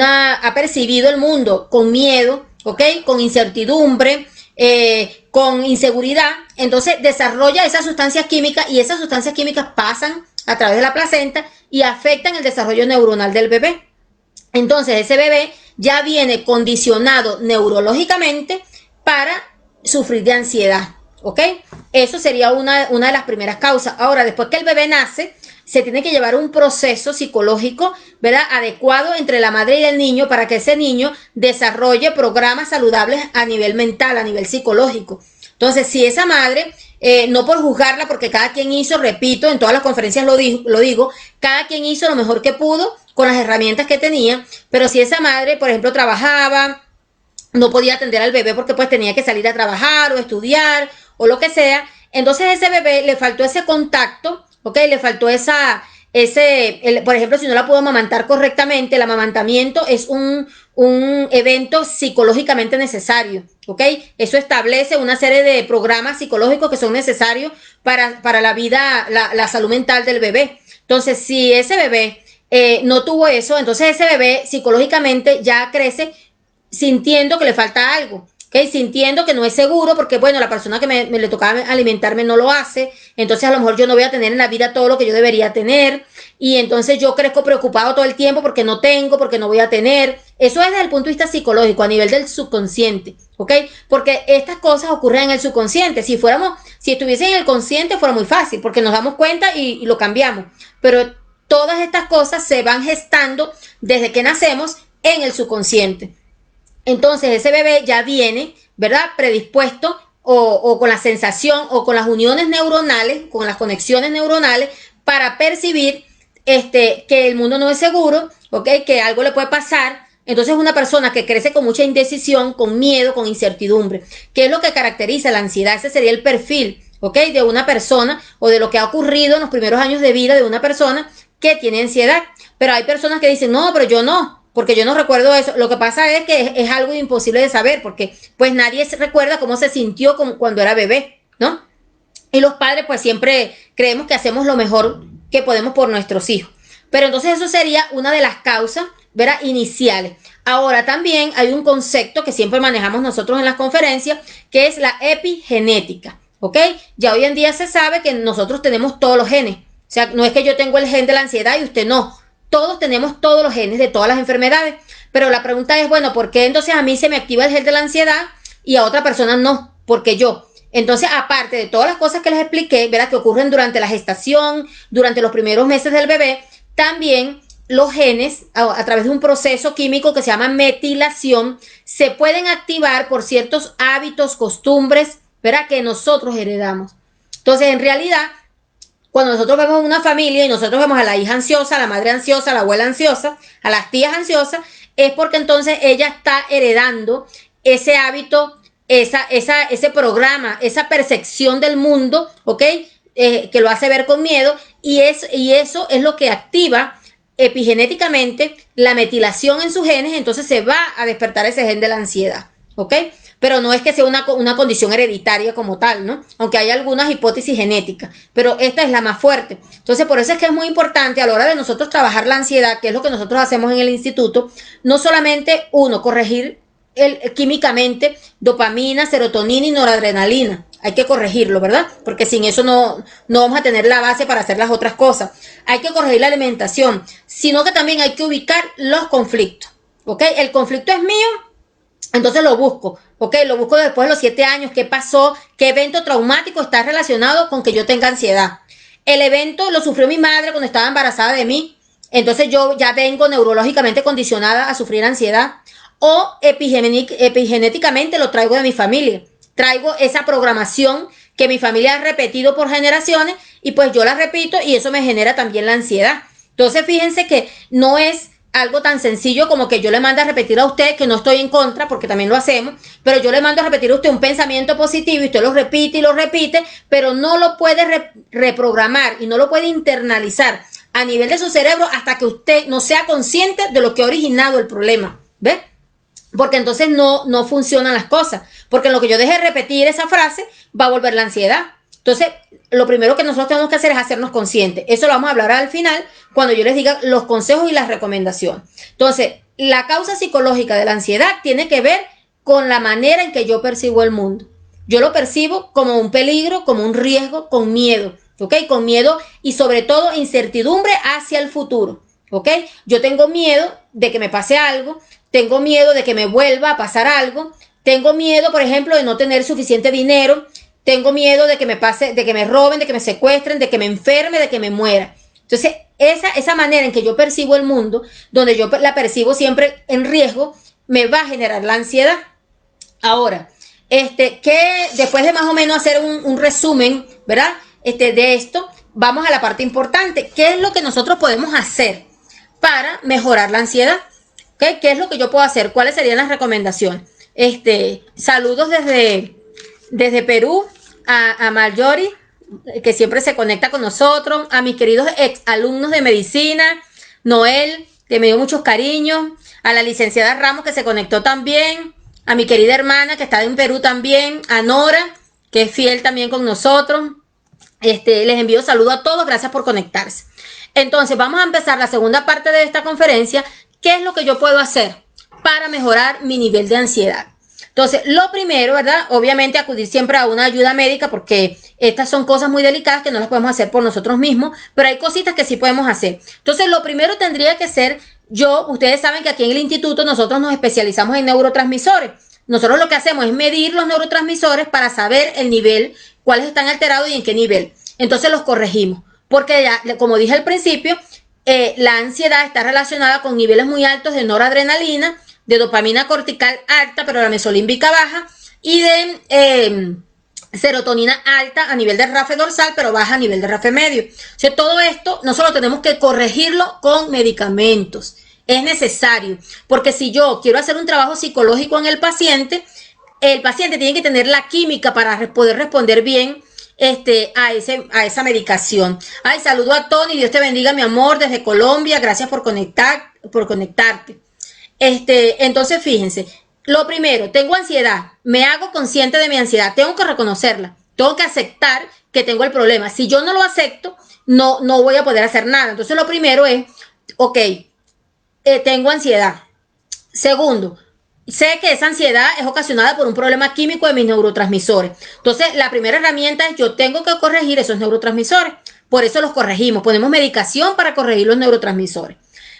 ha percibido el mundo con miedo, ¿ok? Con incertidumbre, con inseguridad, entonces desarrolla esas sustancias químicas y esas sustancias químicas pasan a través de la placenta y afectan el desarrollo neuronal del bebé. Entonces ese bebé ya viene condicionado neurológicamente para sufrir de ansiedad, ¿ok? Eso sería una de las primeras causas. Ahora, después que el bebé nace, se tiene que llevar un proceso psicológico, ¿verdad? Adecuado entre la madre y el niño para que ese niño desarrolle programas saludables a nivel mental, a nivel psicológico. Entonces, si esa madre, no por juzgarla, porque cada quien hizo, repito, en todas las conferencias lo digo, cada quien hizo lo mejor que pudo con las herramientas que tenía, pero si esa madre, por ejemplo, trabajaba, no podía atender al bebé porque pues tenía que salir a trabajar o estudiar o lo que sea, entonces a ese bebé le faltó ese contacto, ¿ok? Le faltó por ejemplo, si no la pudo amamantar correctamente, el amamantamiento es un evento psicológicamente necesario, ¿ok? Eso establece una serie de programas psicológicos que son necesarios para la vida, la salud mental del bebé. Entonces, si ese bebé no tuvo eso, entonces ese bebé psicológicamente ya crece sintiendo que le falta algo. ¿Okay? Sintiendo que no es seguro porque, bueno, la persona que me le tocaba alimentarme no lo hace, entonces a lo mejor yo no voy a tener en la vida todo lo que yo debería tener y entonces yo crezco preocupado todo el tiempo porque no tengo, porque no voy a tener. Eso es desde el punto de vista psicológico, a nivel del subconsciente, ¿ok? Porque estas cosas ocurren en el subconsciente. Si estuviese en el consciente fuera muy fácil porque nos damos cuenta y lo cambiamos, pero todas estas cosas se van gestando desde que nacemos en el subconsciente. Entonces ese bebé ya viene, ¿verdad? Predispuesto o con la sensación o con las uniones neuronales, con las conexiones neuronales para percibir que el mundo no es seguro, ¿ok? Que algo le puede pasar. Entonces es una persona que crece con mucha indecisión, con miedo, con incertidumbre. ¿Qué es lo que caracteriza la ansiedad? Ese sería el perfil, ¿ok? De una persona o de lo que ha ocurrido en los primeros años de vida de una persona que tiene ansiedad. Pero hay personas que dicen, no, pero yo no. Porque yo no recuerdo eso. Lo que pasa es que es algo imposible de saber porque pues nadie recuerda cómo se sintió cuando era bebé, ¿no? Y los padres pues siempre creemos que hacemos lo mejor que podemos por nuestros hijos. Pero entonces eso sería una de las causas, ¿verdad? Iniciales. Ahora también hay un concepto que siempre manejamos nosotros en las conferencias que es la epigenética, ¿ok? Ya hoy en día se sabe que nosotros tenemos todos los genes. O sea, no es que yo tengo el gen de la ansiedad y usted no. Todos tenemos todos los genes de todas las enfermedades, pero la pregunta es, bueno, ¿por qué entonces a mí se me activa el gen de la ansiedad y a otra persona no? Porque yo. Entonces, aparte de todas las cosas que les expliqué, ¿verdad? Que ocurren durante la gestación, durante los primeros meses del bebé, también los genes, a través de un proceso químico que se llama metilación, se pueden activar por ciertos hábitos, costumbres, ¿verdad? Que nosotros heredamos. Entonces, en realidad, cuando nosotros vemos una familia y nosotros vemos a la hija ansiosa, a la madre ansiosa, a la abuela ansiosa, a las tías ansiosas, es porque entonces ella está heredando ese hábito, ese programa, esa percepción del mundo, ¿ok? Que lo hace ver con miedo y eso es lo que activa epigenéticamente la metilación en sus genes, entonces se va a despertar ese gen de la ansiedad, ¿ok? pero no es que sea una condición hereditaria como tal, ¿no? Aunque hay algunas hipótesis genéticas, pero esta es la más fuerte. Entonces, por eso es que es muy importante a la hora de nosotros trabajar la ansiedad, que es lo que nosotros hacemos en el instituto, no solamente corregir químicamente dopamina, serotonina y noradrenalina. Hay que corregirlo, ¿verdad? Porque sin eso no vamos a tener la base para hacer las otras cosas. Hay que corregir la alimentación, sino que también hay que ubicar los conflictos, ¿ok? El conflicto es mío, entonces lo busco, ¿ok? Lo busco después de los 7 años, qué pasó, qué evento traumático está relacionado con que yo tenga ansiedad. El evento lo sufrió mi madre cuando estaba embarazada de mí, entonces yo ya vengo neurológicamente condicionada a sufrir ansiedad, o epigenéticamente lo traigo de mi familia. Traigo esa programación que mi familia ha repetido por generaciones y pues yo la repito y eso me genera también la ansiedad. Entonces fíjense que no es algo tan sencillo como que yo le mando a repetir a usted, que no estoy en contra porque también lo hacemos, pero yo le mando a repetir a usted un pensamiento positivo y usted lo repite y lo repite, pero no lo puede reprogramar y no lo puede internalizar a nivel de su cerebro hasta que usted no sea consciente de lo que ha originado el problema. ¿Ves? Porque entonces no funcionan las cosas. Porque en lo que yo deje de repetir esa frase, va a volver la ansiedad. Entonces, lo primero que nosotros tenemos que hacer es hacernos conscientes. Eso lo vamos a hablar al final, cuando yo les diga los consejos y las recomendaciones. Entonces, la causa psicológica de la ansiedad tiene que ver con la manera en que yo percibo el mundo. Yo lo percibo como un peligro, como un riesgo, con miedo. ¿Ok? Con miedo y sobre todo incertidumbre hacia el futuro. ¿Ok? Yo tengo miedo de que me pase algo. Tengo miedo de que me vuelva a pasar algo. Tengo miedo, por ejemplo, de no tener suficiente dinero. Tengo miedo de que me pase, de que me roben, de que me secuestren, de que me enferme, de que me muera. Entonces, esa manera en que yo percibo el mundo, donde yo la percibo siempre en riesgo, me va a generar la ansiedad. Ahora, que después de más o menos hacer un resumen, ¿verdad? De esto, vamos a la parte importante. ¿Qué es lo que nosotros podemos hacer para mejorar la ansiedad? ¿Okay? ¿Qué es lo que yo puedo hacer? ¿Cuáles serían las recomendaciones? Saludos desde Perú a Marjorie, que siempre se conecta con nosotros, a mis queridos ex alumnos de medicina, Noel, que me dio muchos cariños, a la licenciada Ramos, que se conectó también, a mi querida hermana, que está en Perú también, a Nora, que es fiel también con nosotros. Les envío saludos a todos, gracias por conectarse. Entonces, vamos a empezar la segunda parte de esta conferencia. ¿Qué es lo que yo puedo hacer para mejorar mi nivel de ansiedad? Entonces, lo primero, ¿verdad? Obviamente acudir siempre a una ayuda médica porque estas son cosas muy delicadas que no las podemos hacer por nosotros mismos, pero hay cositas que sí podemos hacer. Entonces, lo primero tendría que ser ustedes saben que aquí en el instituto nosotros nos especializamos en neurotransmisores. Nosotros lo que hacemos es medir los neurotransmisores para saber el nivel, cuáles están alterados y en qué nivel. Entonces los corregimos, porque ya, como dije al principio, la ansiedad está relacionada con niveles muy altos de noradrenalina, de dopamina cortical alta, pero la mesolímbica baja, y de serotonina alta a nivel de RAFE dorsal, pero baja a nivel de RAFE medio. O sea, todo esto nosotros tenemos que corregirlo con medicamentos. Es necesario, porque si yo quiero hacer un trabajo psicológico en el paciente tiene que tener la química para poder responder bien a esa medicación. Ay, saludo a Tony, Dios te bendiga, mi amor, desde Colombia, gracias por conectarte. Entonces, fíjense, lo primero, tengo ansiedad, me hago consciente de mi ansiedad, tengo que reconocerla, tengo que aceptar que tengo el problema. Si yo no lo acepto, no voy a poder hacer nada. Entonces, lo primero es, ok, tengo ansiedad. Segundo, sé que esa ansiedad es ocasionada por un problema químico de mis neurotransmisores. Entonces, la primera herramienta es yo tengo que corregir esos neurotransmisores. Por eso los corregimos. Ponemos medicación para corregir los neurotransmisores.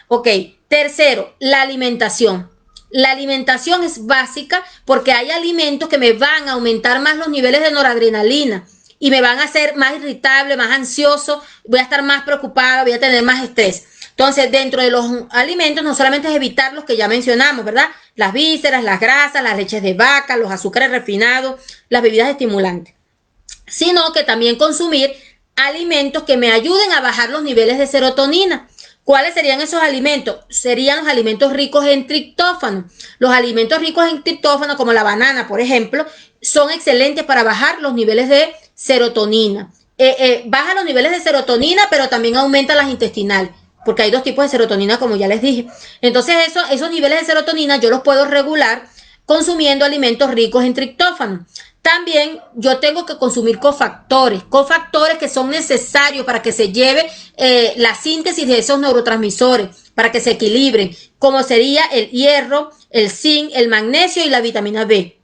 Ok. Tercero, la alimentación. La alimentación es básica porque hay alimentos que me van a aumentar más los niveles de noradrenalina y me van a hacer más irritable, más ansioso, voy a estar más preocupada, voy a tener más estrés. Entonces, dentro de los alimentos, no solamente es evitar los que ya mencionamos, ¿verdad? Las vísceras, las grasas, las leches de vaca, los azúcares refinados, las bebidas estimulantes, sino que también consumir alimentos que me ayuden a bajar los niveles de serotonina. ¿Cuáles serían esos alimentos? Serían los alimentos ricos en triptófano. Los alimentos ricos en triptófano, como la banana, por ejemplo, son excelentes para bajar los niveles de serotonina. Baja los niveles de serotonina, pero también aumenta las intestinales, porque hay dos tipos de serotonina, como ya les dije. Entonces, esos niveles de serotonina yo los puedo regular consumiendo alimentos ricos en triptófano. También yo tengo que consumir cofactores que son necesarios para que se lleve la síntesis de esos neurotransmisores, para que se equilibren, como sería el hierro, el zinc, el magnesio y la vitamina B.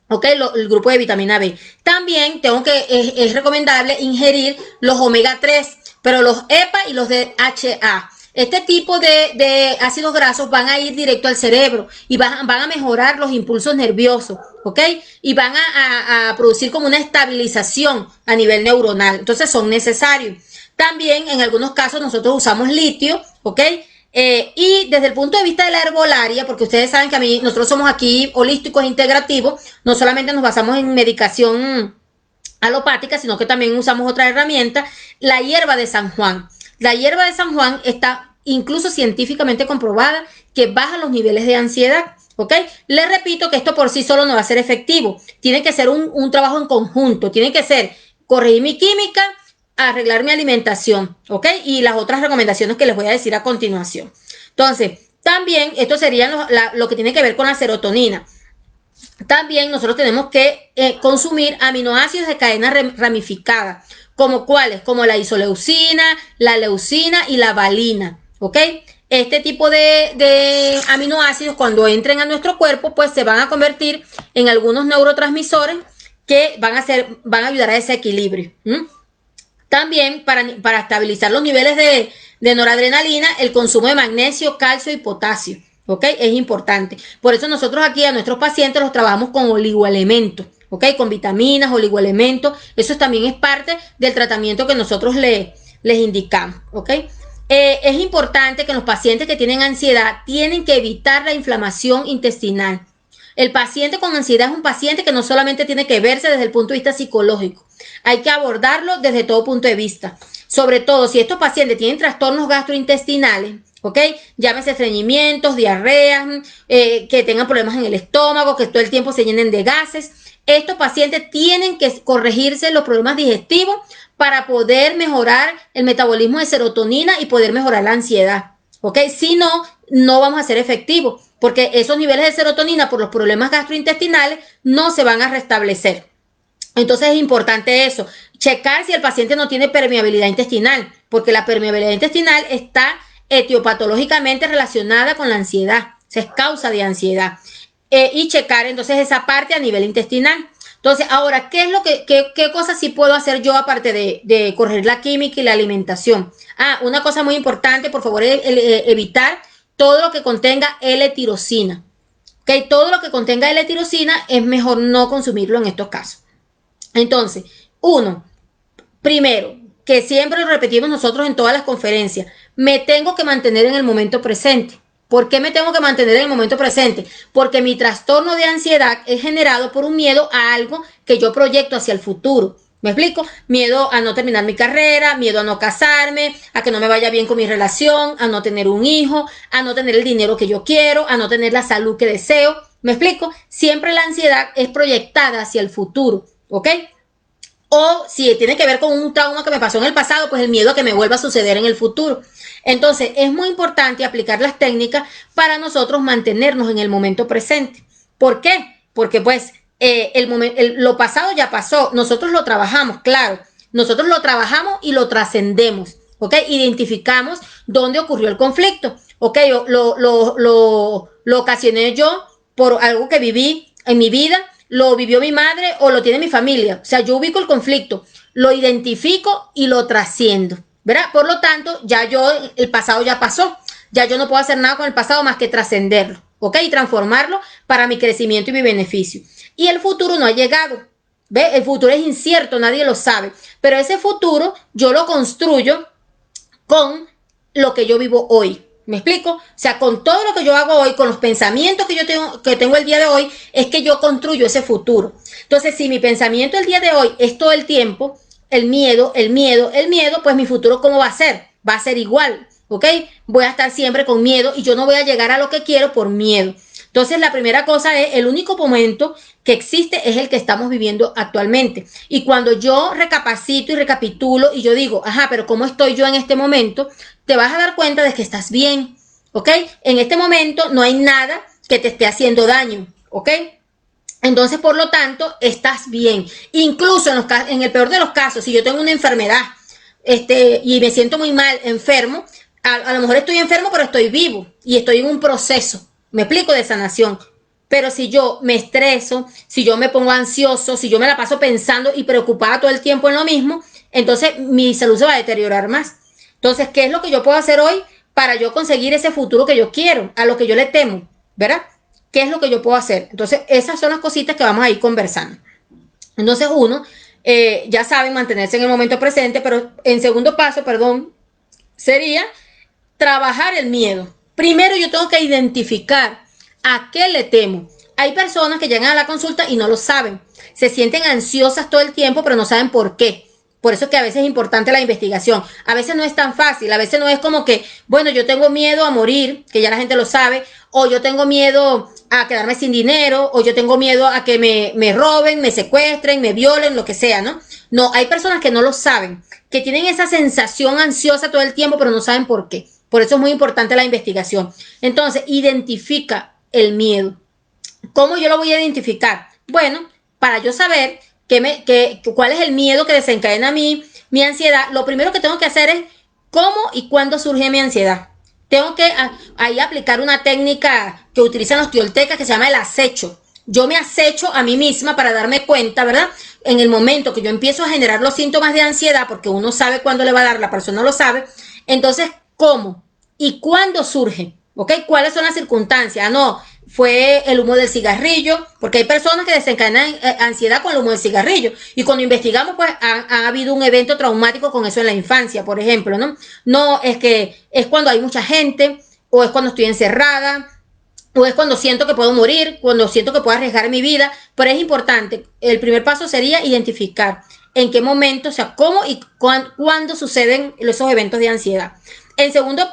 ¿Ok? El grupo de vitamina B. También es recomendable ingerir los omega 3, pero los EPA y los DHA. Este tipo de ácidos grasos van a ir directo al cerebro y van a mejorar los impulsos nerviosos, ¿ok? Y van a producir como una estabilización a nivel neuronal. Entonces son necesarios. También en algunos casos nosotros usamos litio, ¿ok? Y desde el punto de vista de la herbolaria, porque ustedes saben que nosotros somos aquí holísticos e integrativos, no solamente nos basamos en medicación alopática, sino que también usamos otra herramienta, la hierba de San Juan. La hierba de San Juan está incluso científicamente comprobada que baja los niveles de ansiedad, ¿ok? Les repito que esto por sí solo no va a ser efectivo. Tiene que ser un trabajo en conjunto. Tiene que ser corregir mi química, arreglar mi alimentación, ¿ok? Y las otras recomendaciones que les voy a decir a continuación. Entonces, también esto sería lo que tiene que ver con la serotonina. También nosotros tenemos que consumir aminoácidos de cadena ramificada, como cuáles, como la isoleucina, la leucina y la valina, ¿ok? Este tipo de aminoácidos, cuando entren a nuestro cuerpo, pues se van a convertir en algunos neurotransmisores que van a ayudar a ese equilibrio. También para estabilizar los niveles de noradrenalina, el consumo de magnesio, calcio y potasio, ¿ok? Es importante. Por eso nosotros aquí a nuestros pacientes los trabajamos con oligoelementos, ¿ok? Con vitaminas, oligoelementos. Eso también es parte del tratamiento que nosotros les indicamos, ¿ok? Es importante que los pacientes que tienen ansiedad tienen que evitar la inflamación intestinal. El paciente con ansiedad es un paciente que no solamente tiene que verse desde el punto de vista psicológico, hay que abordarlo desde todo punto de vista. Sobre todo si estos pacientes tienen trastornos gastrointestinales, ¿ok? Llámese estreñimientos, diarreas, que tengan problemas en el estómago, que todo el tiempo se llenen de gases. Estos pacientes tienen que corregirse los problemas digestivos para poder mejorar el metabolismo de serotonina y poder mejorar la ansiedad, ¿ok? Si no, no vamos a ser efectivos, porque esos niveles de serotonina por los problemas gastrointestinales no se van a restablecer. Entonces es importante eso, checar si el paciente no tiene permeabilidad intestinal, porque la permeabilidad intestinal está etiopatológicamente relacionada con la ansiedad, es causa de ansiedad. Y checar entonces esa parte a nivel intestinal. Entonces, ahora, ¿qué cosas sí puedo hacer yo aparte de corregir la química y la alimentación? Una cosa muy importante, por favor, evitar todo lo que contenga L-tirosina. ¿Okay? Todo lo que contenga L-tirosina es mejor no consumirlo en estos casos. Entonces, primero, que siempre lo repetimos nosotros en todas las conferencias, me tengo que mantener en el momento presente. ¿Por qué me tengo que mantener en el momento presente? Porque mi trastorno de ansiedad es generado por un miedo a algo que yo proyecto hacia el futuro. ¿Me explico? Miedo a no terminar mi carrera, miedo a no casarme, a que no me vaya bien con mi relación, a no tener un hijo, a no tener el dinero que yo quiero, a no tener la salud que deseo. ¿Me explico? Siempre la ansiedad es proyectada hacia el futuro, ¿ok? O si tiene que ver con un trauma que me pasó en el pasado, pues el miedo a que me vuelva a suceder en el futuro. Entonces, es muy importante aplicar las técnicas para nosotros mantenernos en el momento presente. ¿Por qué? Porque pues lo pasado ya pasó. Nosotros lo trabajamos, claro. Nosotros lo trabajamos y lo trascendemos, ¿ok? Identificamos dónde ocurrió el conflicto, ¿ok? Lo ocasioné yo por algo que viví en mi vida, lo vivió mi madre o lo tiene mi familia. O sea, yo ubico el conflicto, lo identifico y lo trasciendo, ¿verdad? Por lo tanto, el pasado ya pasó. Ya yo no puedo hacer nada con el pasado más que trascenderlo, ¿ok? Y transformarlo para mi crecimiento y mi beneficio. Y el futuro no ha llegado, ¿ve? El futuro es incierto, nadie lo sabe. Pero ese futuro yo lo construyo con lo que yo vivo hoy. ¿Me explico? O sea, con todo lo que yo hago hoy, con los pensamientos que yo tengo el día de hoy, es que yo construyo ese futuro. Entonces, si mi pensamiento el día de hoy es todo el tiempo, el miedo, pues mi futuro, ¿cómo va a ser? Va a ser igual, ¿ok? Voy a estar siempre con miedo y yo no voy a llegar a lo que quiero por miedo. Entonces, la primera cosa es, el único momento que existe es el que estamos viviendo actualmente. Y cuando yo recapacito y recapitulo y yo digo, pero ¿cómo estoy yo en este momento? Te vas a dar cuenta de que estás bien, ¿ok? En este momento no hay nada que te esté haciendo daño, ¿ok? Entonces, por lo tanto, estás bien. Incluso en el peor de los casos, si yo tengo una enfermedad y me siento muy mal, enfermo, a lo mejor estoy enfermo, pero estoy vivo y estoy en un proceso, me explico, de sanación. Pero si yo me estreso, si yo me pongo ansioso, si yo me la paso pensando y preocupada todo el tiempo en lo mismo, entonces mi salud se va a deteriorar más. Entonces, ¿qué es lo que yo puedo hacer hoy para yo conseguir ese futuro que yo quiero, a lo que yo le temo, ¿verdad? ¿Qué es lo que yo puedo hacer? Entonces, esas son las cositas que vamos a ir conversando. Entonces, uno, ya saben, mantenerse en el momento presente, pero en segundo paso, perdón, sería trabajar el miedo. Primero yo tengo que identificar a qué le temo. Hay personas que llegan a la consulta y no lo saben. Se sienten ansiosas todo el tiempo, pero no saben por qué. Por eso es que a veces es importante la investigación. A veces no es tan fácil. A veces no es como que, bueno, yo tengo miedo a morir, que ya la gente lo sabe, o yo tengo miedo a quedarme sin dinero, o yo tengo miedo a que me roben, me secuestren, me violen, lo que sea, ¿no? No, hay personas que no lo saben, que tienen esa sensación ansiosa todo el tiempo, pero no saben por qué. Por eso es muy importante la investigación. Entonces, identifica el miedo. ¿Cómo yo lo voy a identificar? Bueno, para yo saber cuál es el miedo que desencadena mi ansiedad, lo primero que tengo que hacer es cómo y cuándo surge mi ansiedad. Tengo que ahí aplicar una técnica que utilizan los toltecas que se llama el acecho. Yo me acecho a mí misma para darme cuenta, ¿verdad? En el momento que yo empiezo a generar los síntomas de ansiedad, porque uno sabe cuándo le va a dar, la persona no lo sabe, entonces, ¿cómo? ¿Y cuándo surge? ¿Ok? ¿Cuáles son las circunstancias? Ah, no, fue el humo del cigarrillo, porque hay personas que desencadenan ansiedad con el humo del cigarrillo. Y cuando investigamos, pues ha habido un evento traumático con eso en la infancia, por ejemplo, ¿no? No, es que es cuando hay mucha gente, o es cuando estoy encerrada, o es cuando siento que puedo morir, cuando siento que puedo arriesgar mi vida. Pero es importante, el primer paso sería identificar en qué momento, o sea, cómo y cuándo suceden esos eventos de ansiedad. El segundo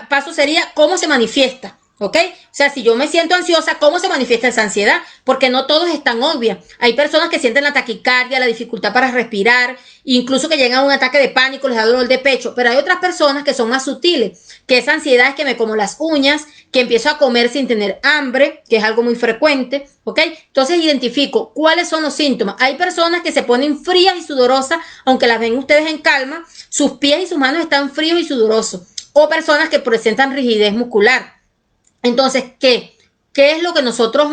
paso sería cómo se manifiesta. ¿Ok? O sea, si yo me siento ansiosa, ¿cómo se manifiesta esa ansiedad? Porque no todo es tan obvia. Hay personas que sienten la taquicardia, la dificultad para respirar, incluso que llegan a un ataque de pánico, les da dolor de pecho. Pero hay otras personas que son más sutiles, que esa ansiedad es que me como las uñas, que empiezo a comer sin tener hambre, que es algo muy frecuente. ¿Ok? Entonces identifico cuáles son los síntomas. Hay personas que se ponen frías y sudorosas, aunque las ven ustedes en calma, sus pies y sus manos están fríos y sudorosos. O personas que presentan rigidez muscular. Entonces, ¿qué es lo que nosotros,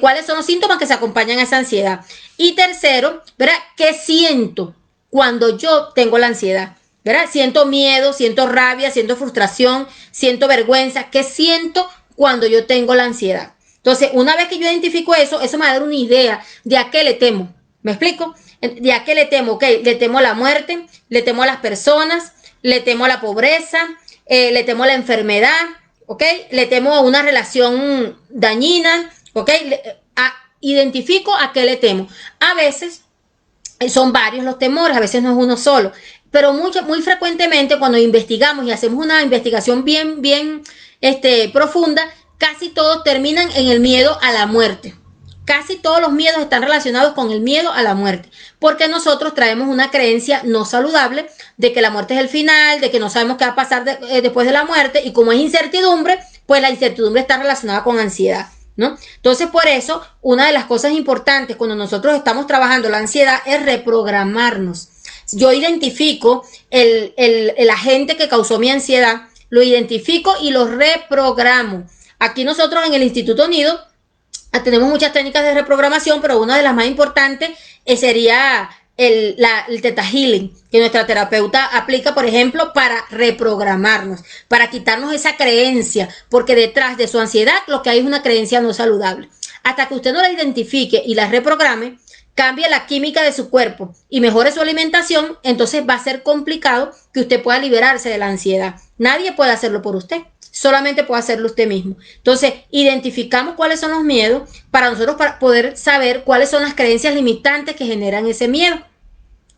cuáles son los síntomas que se acompañan a esa ansiedad? Y tercero, ¿verdad? ¿Qué siento cuando yo tengo la ansiedad? ¿Verdad? Siento miedo, siento rabia, siento frustración, siento vergüenza. ¿Qué siento cuando yo tengo la ansiedad? Entonces, una vez que yo identifico eso me va a dar una idea de a qué le temo. ¿Me explico? De a qué le temo, ¿ok? Le temo a la muerte, le temo a las personas, le temo a la pobreza, le temo a la enfermedad, ¿ok? Le temo a una relación dañina, ¿ok? Identifico a qué le temo. A veces son varios los temores, a veces no es uno solo, pero muy frecuentemente cuando investigamos y hacemos una investigación bien profunda, casi todos terminan en el miedo a la muerte. Casi todos los miedos están relacionados con el miedo a la muerte, porque nosotros traemos una creencia no saludable de que la muerte es el final, de que no sabemos qué va a pasar después de la muerte, y como es incertidumbre, pues la incertidumbre está relacionada con ansiedad, ¿no? Entonces, por eso, una de las cosas importantes cuando nosotros estamos trabajando la ansiedad es reprogramarnos. Yo identifico el agente que causó mi ansiedad, lo identifico y lo reprogramo. Aquí nosotros en el Instituto Unido tenemos muchas técnicas de reprogramación, pero una de las más importantes sería el Theta Healing, que nuestra terapeuta aplica, por ejemplo, para reprogramarnos, para quitarnos esa creencia, porque detrás de su ansiedad lo que hay es una creencia no saludable. Hasta que usted no la identifique y la reprograme, cambie la química de su cuerpo y mejore su alimentación, entonces va a ser complicado que usted pueda liberarse de la ansiedad. Nadie puede hacerlo por usted. Solamente puede hacerlo usted mismo. Entonces, identificamos cuáles son los miedos para nosotros para poder saber cuáles son las creencias limitantes que generan ese miedo.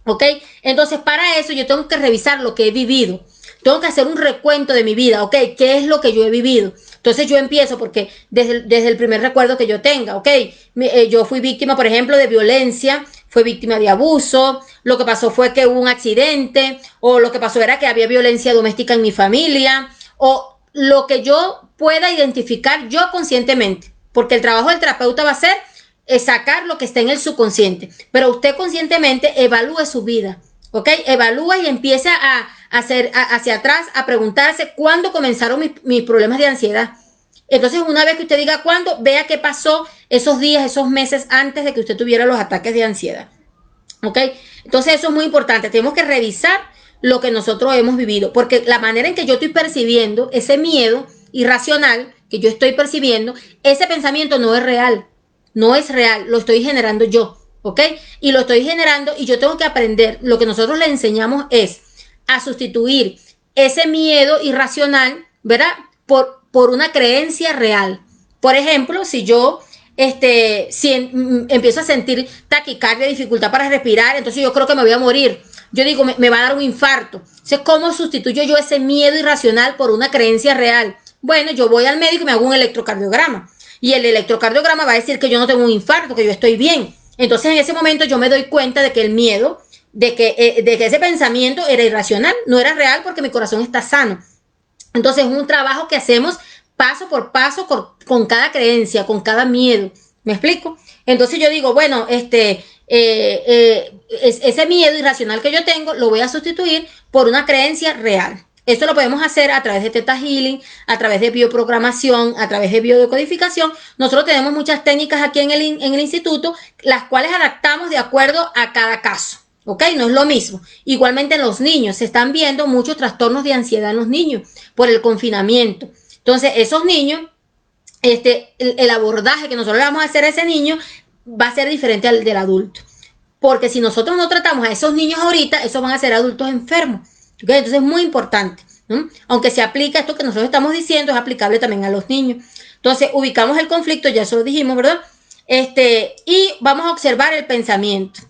¿Ok? Entonces, para eso yo tengo que revisar lo que he vivido. Tengo que hacer un recuento de mi vida. ¿Ok? ¿Qué es lo que yo he vivido? Entonces yo empiezo porque desde el primer recuerdo que yo tenga, ¿ok? Yo fui víctima, por ejemplo, de violencia, fui víctima de abuso, lo que pasó fue que hubo un accidente, o lo que pasó era que había violencia doméstica en mi familia, o lo que yo pueda identificar yo conscientemente, porque el trabajo del terapeuta va a ser sacar lo que está en el subconsciente, pero usted conscientemente evalúe su vida, ¿ok? Evalúa y empieza a hacer hacia atrás, a preguntarse cuándo comenzaron mis problemas de ansiedad. Entonces, una vez que usted diga cuándo, vea qué pasó esos días, esos meses antes de que usted tuviera los ataques de ansiedad, ¿ok? Entonces, eso es muy importante. Tenemos que revisar lo que nosotros hemos vivido, porque la manera en que yo estoy percibiendo ese miedo irracional que yo estoy percibiendo, ese pensamiento no es real, no es real, lo estoy generando yo, ¿ok? Y lo estoy generando y yo tengo que aprender, lo que nosotros le enseñamos es a sustituir ese miedo irracional, ¿verdad? Por una creencia real. Por ejemplo, si yo empiezo a sentir taquicardia, dificultad para respirar, entonces yo creo que me voy a morir. Yo digo, me va a dar un infarto. Entonces, ¿cómo sustituyo yo ese miedo irracional por una creencia real? Bueno, yo voy al médico y me hago un electrocardiograma. Y el electrocardiograma va a decir que yo no tengo un infarto, que yo estoy bien. Entonces, en ese momento yo me doy cuenta de que el miedo, de que ese pensamiento era irracional, no era real porque mi corazón está sano. Entonces, es un trabajo que hacemos paso por paso con cada creencia, con cada miedo. ¿Me explico? Entonces yo digo, bueno, ese miedo irracional que yo tengo lo voy a sustituir por una creencia real. Esto lo podemos hacer a través de Theta Healing, a través de bioprogramación, a través de biodecodificación. Nosotros tenemos muchas técnicas aquí en el instituto, las cuales adaptamos de acuerdo a cada caso. ¿Ok? No es lo mismo. Igualmente en los niños, se están viendo muchos trastornos de ansiedad en los niños por el confinamiento. Entonces, esos niños, el abordaje que nosotros le vamos a hacer a ese niño va a ser diferente al del adulto. Porque si nosotros no tratamos a esos niños ahorita, esos van a ser adultos enfermos. ¿Okay? Entonces es muy importante, ¿no? Aunque se aplica esto que nosotros estamos diciendo, es aplicable también a los niños. Entonces ubicamos el conflicto, ya eso lo dijimos, ¿verdad? Y vamos a observar el pensamiento.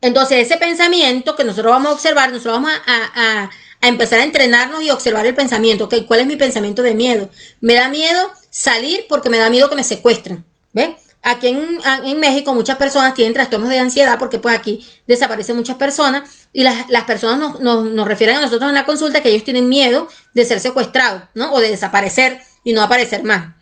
Entonces ese pensamiento que nosotros vamos a observar, nosotros vamos a empezar a entrenarnos y observar el pensamiento. ¿Okay? ¿Cuál es mi pensamiento de miedo? Me da miedo salir porque me da miedo que me secuestren. ¿Ves? Aquí en México muchas personas tienen trastornos de ansiedad porque pues aquí desaparecen muchas personas y las personas nos refieren a nosotros en la consulta que ellos tienen miedo de ser secuestrados, ¿no? O de desaparecer y no aparecer más.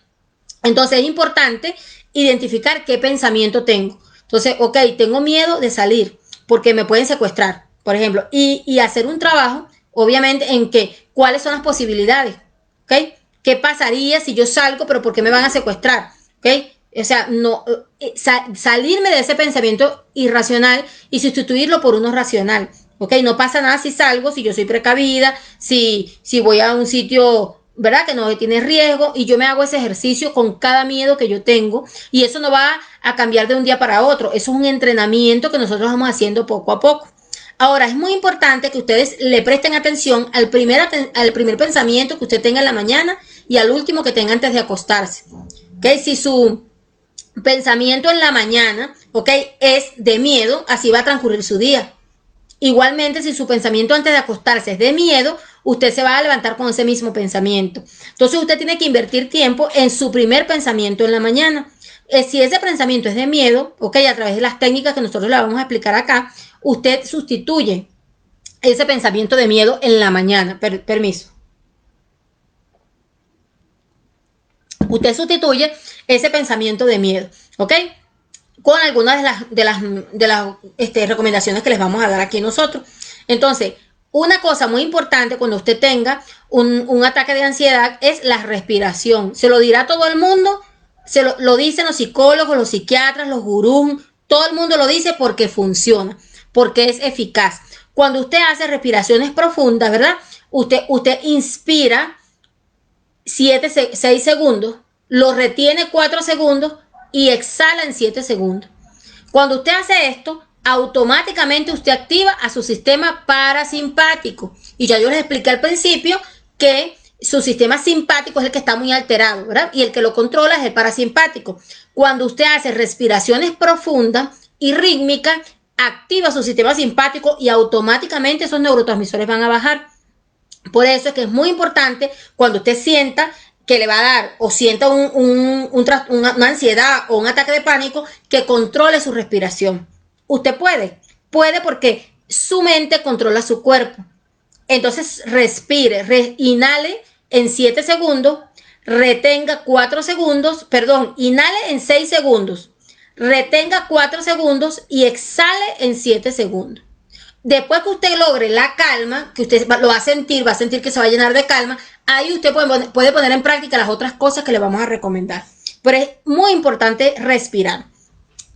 Entonces es importante identificar qué pensamiento tengo. Entonces, ok, tengo miedo de salir porque me pueden secuestrar, por ejemplo, y hacer un trabajo, obviamente, en que cuáles son las posibilidades, ¿ok? ¿Qué pasaría si yo salgo, pero por qué me van a secuestrar? ¿Ok? O sea, no, salirme de ese pensamiento irracional y sustituirlo por uno racional. ¿Ok? No pasa nada si salgo, si yo soy precavida, si voy a un sitio, ¿verdad? Que no tiene riesgo y yo me hago ese ejercicio con cada miedo que yo tengo y eso no va a cambiar de un día para otro. Eso es un entrenamiento que nosotros vamos haciendo poco a poco. Ahora, es muy importante que ustedes le presten atención al primer pensamiento que usted tenga en la mañana y al último que tenga antes de acostarse. ¿Ok? Si su pensamiento en la mañana, ¿ok? Es de miedo, así va a transcurrir su día. Igualmente, si su pensamiento antes de acostarse es de miedo, usted se va a levantar con ese mismo pensamiento. Entonces, usted tiene que invertir tiempo en su primer pensamiento en la mañana. Si ese pensamiento es de miedo, ¿ok? A través de las técnicas que nosotros le vamos a explicar acá, usted sustituye ese pensamiento de miedo en la mañana. Permiso. Usted sustituye ese pensamiento de miedo, ¿ok? Con algunas de las recomendaciones que les vamos a dar aquí nosotros. Entonces, una cosa muy importante cuando usted tenga un ataque de ansiedad es la respiración. Se lo dirá todo el mundo, lo dicen los psicólogos, los psiquiatras, los gurús, todo el mundo lo dice porque funciona, porque es eficaz. Cuando usted hace respiraciones profundas, ¿verdad? Usted inspira 6 segundos, lo retiene 4 segundos y exhala en 7 segundos. Cuando usted hace esto, automáticamente usted activa a su sistema parasimpático. Y ya yo les expliqué al principio que su sistema simpático es el que está muy alterado, ¿verdad? Y el que lo controla es el parasimpático. Cuando usted hace respiraciones profundas y rítmicas, activa su sistema simpático y automáticamente esos neurotransmisores van a bajar. Por eso es que es muy importante cuando usted sienta que le va a dar o sienta una ansiedad o un ataque de pánico, que controle su respiración. Usted puede porque su mente controla su cuerpo. Entonces respire, inhale en 7 segundos, retenga 4 segundos, perdón, inhale en 6 segundos, retenga 4 segundos y exhale en 7 segundos. Después que usted logre la calma, que usted lo va a sentir que se va a llenar de calma, ahí usted puede poner en práctica las otras cosas que le vamos a recomendar. Pero es muy importante respirar.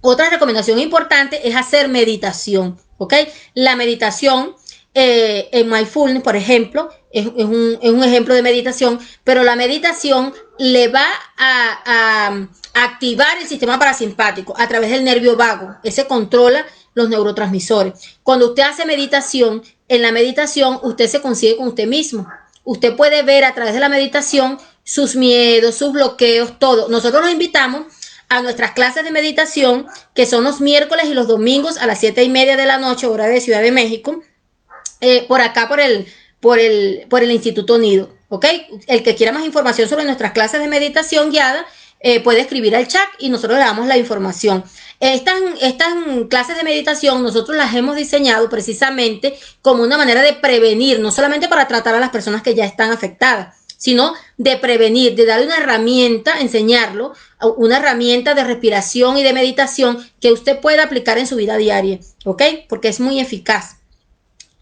Otra recomendación importante es hacer meditación, ¿ok? La meditación en mindfulness, por ejemplo, es un ejemplo de meditación, pero la meditación le va a activar el sistema parasimpático a través del nervio vago. Ese controla los neurotransmisores. Cuando usted hace meditación, en la meditación usted se consigue con usted mismo. Usted puede ver a través de la meditación sus miedos, sus bloqueos, todo. Nosotros los invitamos a nuestras clases de meditación, que son los miércoles y los domingos a las 7:30 de la noche, hora de Ciudad de México, por acá por el Instituto Nido, ¿ok? El que quiera más información sobre nuestras clases de meditación guiada, puede escribir al chat y nosotros le damos la información. Estas clases de meditación nosotros las hemos diseñado precisamente como una manera de prevenir, no solamente para tratar a las personas que ya están afectadas, sino de prevenir, de darle una herramienta, enseñarlo, una herramienta de respiración y de meditación que usted pueda aplicar en su vida diaria, ¿ok? Porque es muy eficaz.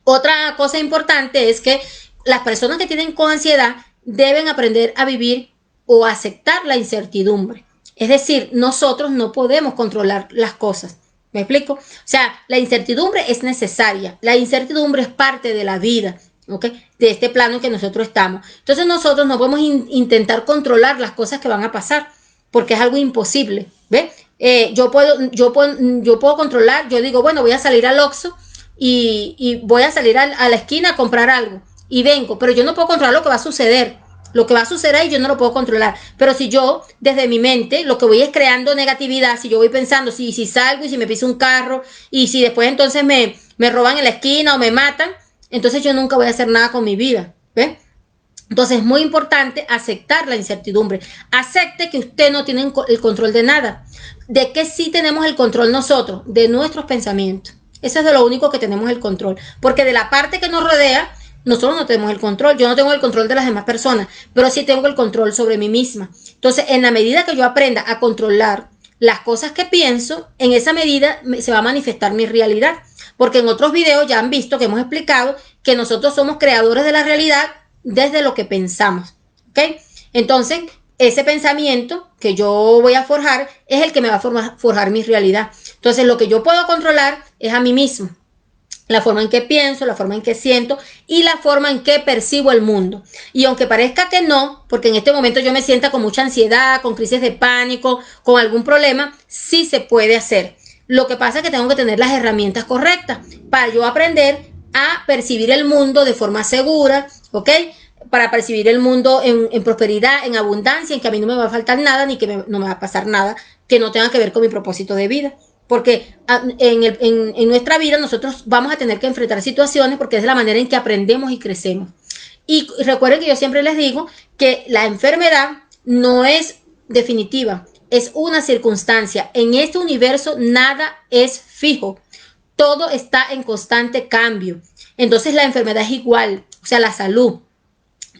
Otra cosa importante es que las personas que tienen con ansiedad deben aprender a vivir o aceptar la incertidumbre. Es decir, nosotros no podemos controlar las cosas. ¿Me explico? O sea, la incertidumbre es necesaria. La incertidumbre es parte de la vida, ¿ok? De este plano en que nosotros estamos. Entonces nosotros no podemos intentar controlar las cosas que van a pasar, porque es algo imposible. ¿Ve? Yo puedo controlar, yo digo, bueno, voy a salir al Oxxo y voy a salir a la esquina a comprar algo y vengo, pero yo no puedo controlar lo que va a suceder. Lo que va a suceder ahí yo no lo puedo controlar. Pero si yo, desde mi mente, lo que voy es creando negatividad, si yo voy pensando, si salgo y si me piso un carro, y si después entonces me roban en la esquina o me matan, entonces yo nunca voy a hacer nada con mi vida. ¿Ves? Entonces es muy importante aceptar la incertidumbre. Acepte que usted no tiene el control de nada. ¿De qué sí tenemos el control nosotros? De nuestros pensamientos. Eso es de lo único que tenemos el control. Porque de la parte que nos rodea, nosotros no tenemos el control. Yo no tengo el control de las demás personas, pero sí tengo el control sobre mí misma. Entonces, en la medida que yo aprenda a controlar las cosas que pienso, en esa medida se va a manifestar mi realidad. Porque en otros videos ya han visto que hemos explicado que nosotros somos creadores de la realidad desde lo que pensamos. ¿Ok? Entonces, ese pensamiento que yo voy a forjar es el que me va a forjar mi realidad. Entonces, lo que yo puedo controlar es a mí mismo. La forma en que pienso, la forma en que siento y la forma en que percibo el mundo. Y aunque parezca que no, porque en este momento yo me sienta con mucha ansiedad, con crisis de pánico, con algún problema, sí se puede hacer. Lo que pasa es que tengo que tener las herramientas correctas para yo aprender a percibir el mundo de forma segura, ¿ok? Para percibir el mundo en prosperidad, en abundancia, en que a mí no me va a faltar nada ni que no me va a pasar nada que no tenga que ver con mi propósito de vida. Porque en nuestra vida nosotros vamos a tener que enfrentar situaciones porque es la manera en que aprendemos y crecemos. Y recuerden que yo siempre les digo que la enfermedad no es definitiva, es una circunstancia. En este universo nada es fijo, todo está en constante cambio. Entonces la enfermedad es igual, o sea, la salud.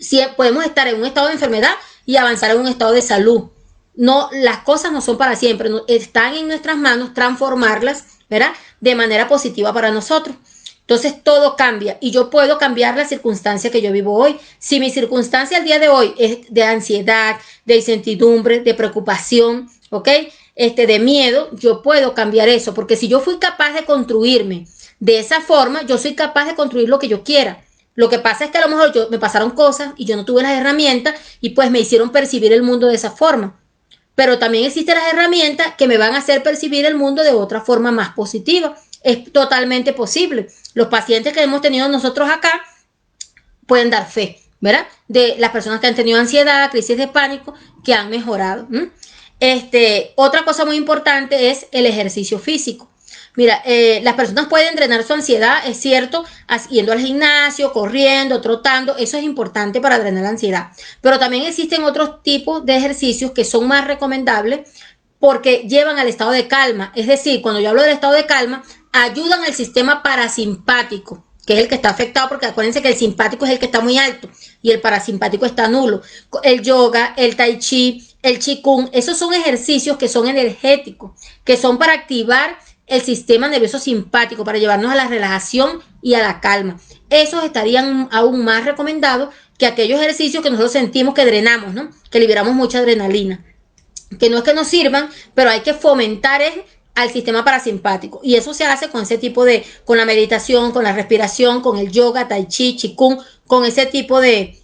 Si podemos estar en un estado de enfermedad y avanzar en un estado de salud. No, las cosas no son para siempre, no, están en nuestras manos transformarlas, ¿verdad? De manera positiva para nosotros. Entonces todo cambia y yo puedo cambiar la circunstancia que yo vivo hoy. Si mi circunstancia al día de hoy es de ansiedad, de incertidumbre, de preocupación, ¿ok? De miedo, yo puedo cambiar eso, porque si yo fui capaz de construirme de esa forma, yo soy capaz de construir lo que yo quiera. Lo que pasa es que a lo mejor me pasaron cosas y yo no tuve las herramientas y pues me hicieron percibir el mundo de esa forma. Pero también existen las herramientas que me van a hacer percibir el mundo de otra forma más positiva. Es totalmente posible. Los pacientes que hemos tenido nosotros acá pueden dar fe, ¿verdad? De las personas que han tenido ansiedad, crisis de pánico, que han mejorado. Otra cosa muy importante es el ejercicio físico. Mira, las personas pueden drenar su ansiedad, es cierto, yendo al gimnasio, corriendo, trotando, eso es importante para drenar la ansiedad. Pero también existen otros tipos de ejercicios que son más recomendables porque llevan al estado de calma. Es decir, cuando yo hablo del estado de calma, ayudan al sistema parasimpático que es el que está afectado, porque acuérdense que el simpático es el que está muy alto y el parasimpático está nulo. El yoga, el tai chi, el qigong, esos son ejercicios que son energéticos, que son para activar el sistema nervioso simpático, para llevarnos a la relajación y a la calma. Esos estarían aún más recomendados que aquellos ejercicios que nosotros sentimos que drenamos, ¿no? Que liberamos mucha adrenalina. Que no es que nos sirvan, pero hay que fomentar al sistema parasimpático. Y eso se hace con ese tipo con la meditación, con la respiración, con el yoga, tai chi, qigong, con ese tipo de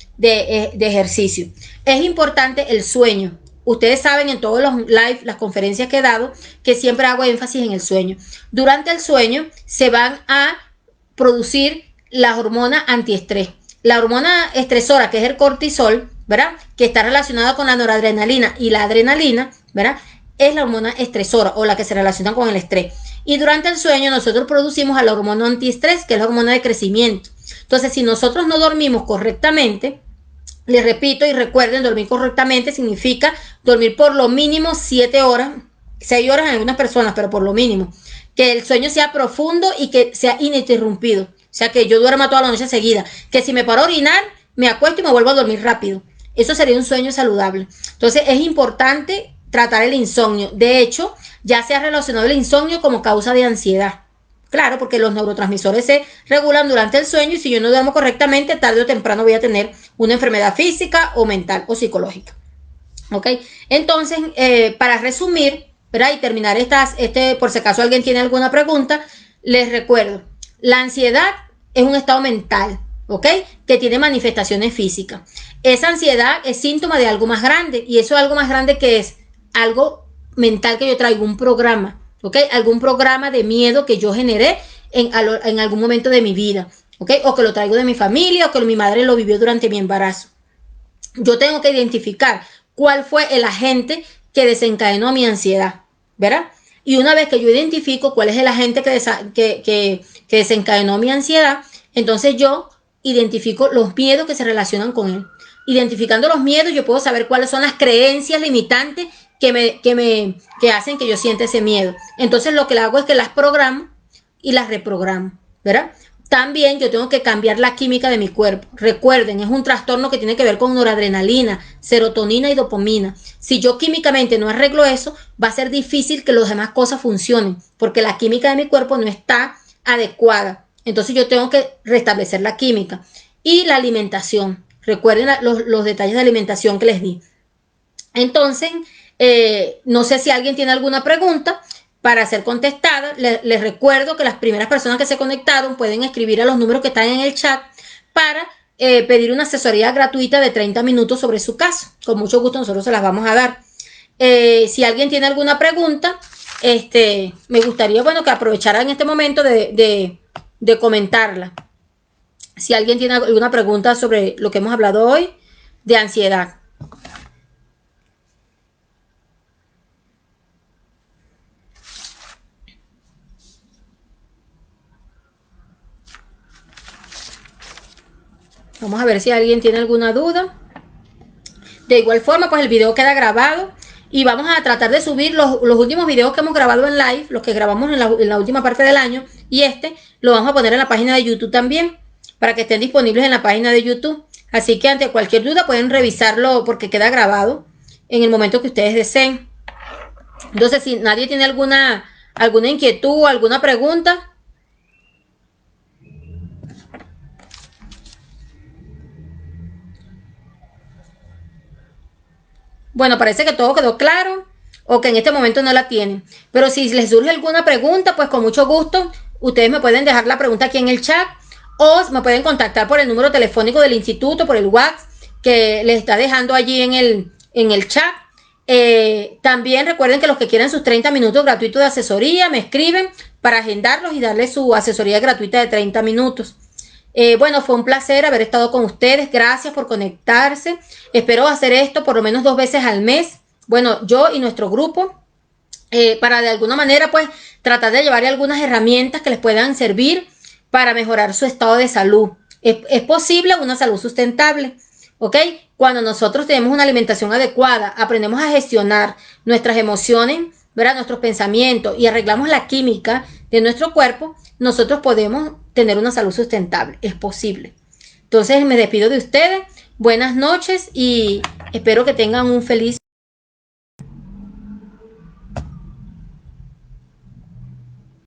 ejercicio. Es importante el sueño. Ustedes saben en todos los live, las conferencias que he dado, que siempre hago énfasis en el sueño. Durante el sueño se van a producir la hormona antiestrés. La hormona estresora, que es el cortisol, ¿verdad? Que está relacionada con la noradrenalina y la adrenalina, ¿verdad? Es la hormona estresora o la que se relaciona con el estrés. Y durante el sueño nosotros producimos a la hormona antiestrés, que es la hormona de crecimiento. Entonces, si nosotros no dormimos correctamente, les repito y recuerden, dormir correctamente significa dormir por lo mínimo 7 horas, 6 horas en algunas personas, pero por lo mínimo. Que el sueño sea profundo y que sea ininterrumpido. O sea, que yo duerma toda la noche seguida. Que si me paro a orinar, me acuesto y me vuelvo a dormir rápido. Eso sería un sueño saludable. Entonces, es importante tratar el insomnio. De hecho, ya se ha relacionado el insomnio como causa de ansiedad. Claro, porque los neurotransmisores se regulan durante el sueño y si yo no duermo correctamente, tarde o temprano voy a tener una enfermedad física o mental o psicológica. ¿Ok? Entonces, para resumir, ¿verdad? Y terminar por si acaso alguien tiene alguna pregunta, les recuerdo, la ansiedad es un estado mental, ¿ok? Que tiene manifestaciones físicas. Esa ansiedad es síntoma de algo más grande y eso algo más grande que es algo mental que yo traigo, un programa. ¿Ok? Algún programa de miedo que yo generé en algún momento de mi vida, ¿ok? O que lo traigo de mi familia o que mi madre lo vivió durante mi embarazo. Yo tengo que identificar cuál fue el agente que desencadenó mi ansiedad, ¿verdad? Y una vez que yo identifico cuál es el agente que desencadenó mi ansiedad, entonces yo identifico los miedos que se relacionan con él. Identificando los miedos, yo puedo saber cuáles son las creencias limitantes que hacen que yo sienta ese miedo. Entonces lo que le hago es que las programo y las reprogramo, ¿verdad? También yo tengo que cambiar la química de mi cuerpo. Recuerden, es un trastorno que tiene que ver con noradrenalina, serotonina y dopamina. Si yo químicamente no arreglo eso, va a ser difícil que las demás cosas funcionen, porque la química de mi cuerpo no está adecuada. Entonces yo tengo que restablecer la química. Y la alimentación. Recuerden los detalles de alimentación que les di. Entonces, no sé si alguien tiene alguna pregunta para ser contestada. Les recuerdo que las primeras personas que se conectaron pueden escribir a los números que están en el chat para pedir una asesoría gratuita de 30 minutos sobre su caso. Con mucho gusto nosotros se las vamos a dar. Si alguien tiene alguna pregunta, me gustaría, bueno, que aprovechara en este momento de comentarla. Si alguien tiene alguna pregunta sobre lo que hemos hablado hoy de ansiedad. Vamos a ver si alguien tiene alguna duda. De igual forma, pues el video queda grabado y vamos a tratar de subir los últimos videos que hemos grabado en live, los que grabamos en la última parte del año, y lo vamos a poner en la página de YouTube también, para que estén disponibles en la página de YouTube. Así que ante cualquier duda pueden revisarlo porque queda grabado en el momento que ustedes deseen. Entonces, si nadie tiene alguna inquietud, alguna pregunta. Bueno, parece que todo quedó claro o que en este momento no la tienen. Pero si les surge alguna pregunta, pues con mucho gusto, ustedes me pueden dejar la pregunta aquí en el chat o me pueden contactar por el número telefónico del instituto, por el WhatsApp que les está dejando allí en el chat. También recuerden que los que quieran sus 30 minutos gratuitos de asesoría, me escriben para agendarlos y darles su asesoría gratuita de 30 minutos. Bueno, fue un placer haber estado con ustedes. Gracias por conectarse. Espero hacer esto por lo menos 2 veces al mes. Bueno, yo y nuestro grupo, para de alguna manera, pues, tratar de llevar algunas herramientas que les puedan servir para mejorar su estado de salud. Es posible una salud sustentable, ¿ok? Cuando nosotros tenemos una alimentación adecuada, aprendemos a gestionar nuestras emociones, ¿verdad? Nuestros pensamientos y arreglamos la química de nuestro cuerpo, nosotros podemos tener una salud sustentable. Es posible. Entonces me despido de ustedes. Buenas noches y espero que tengan un feliz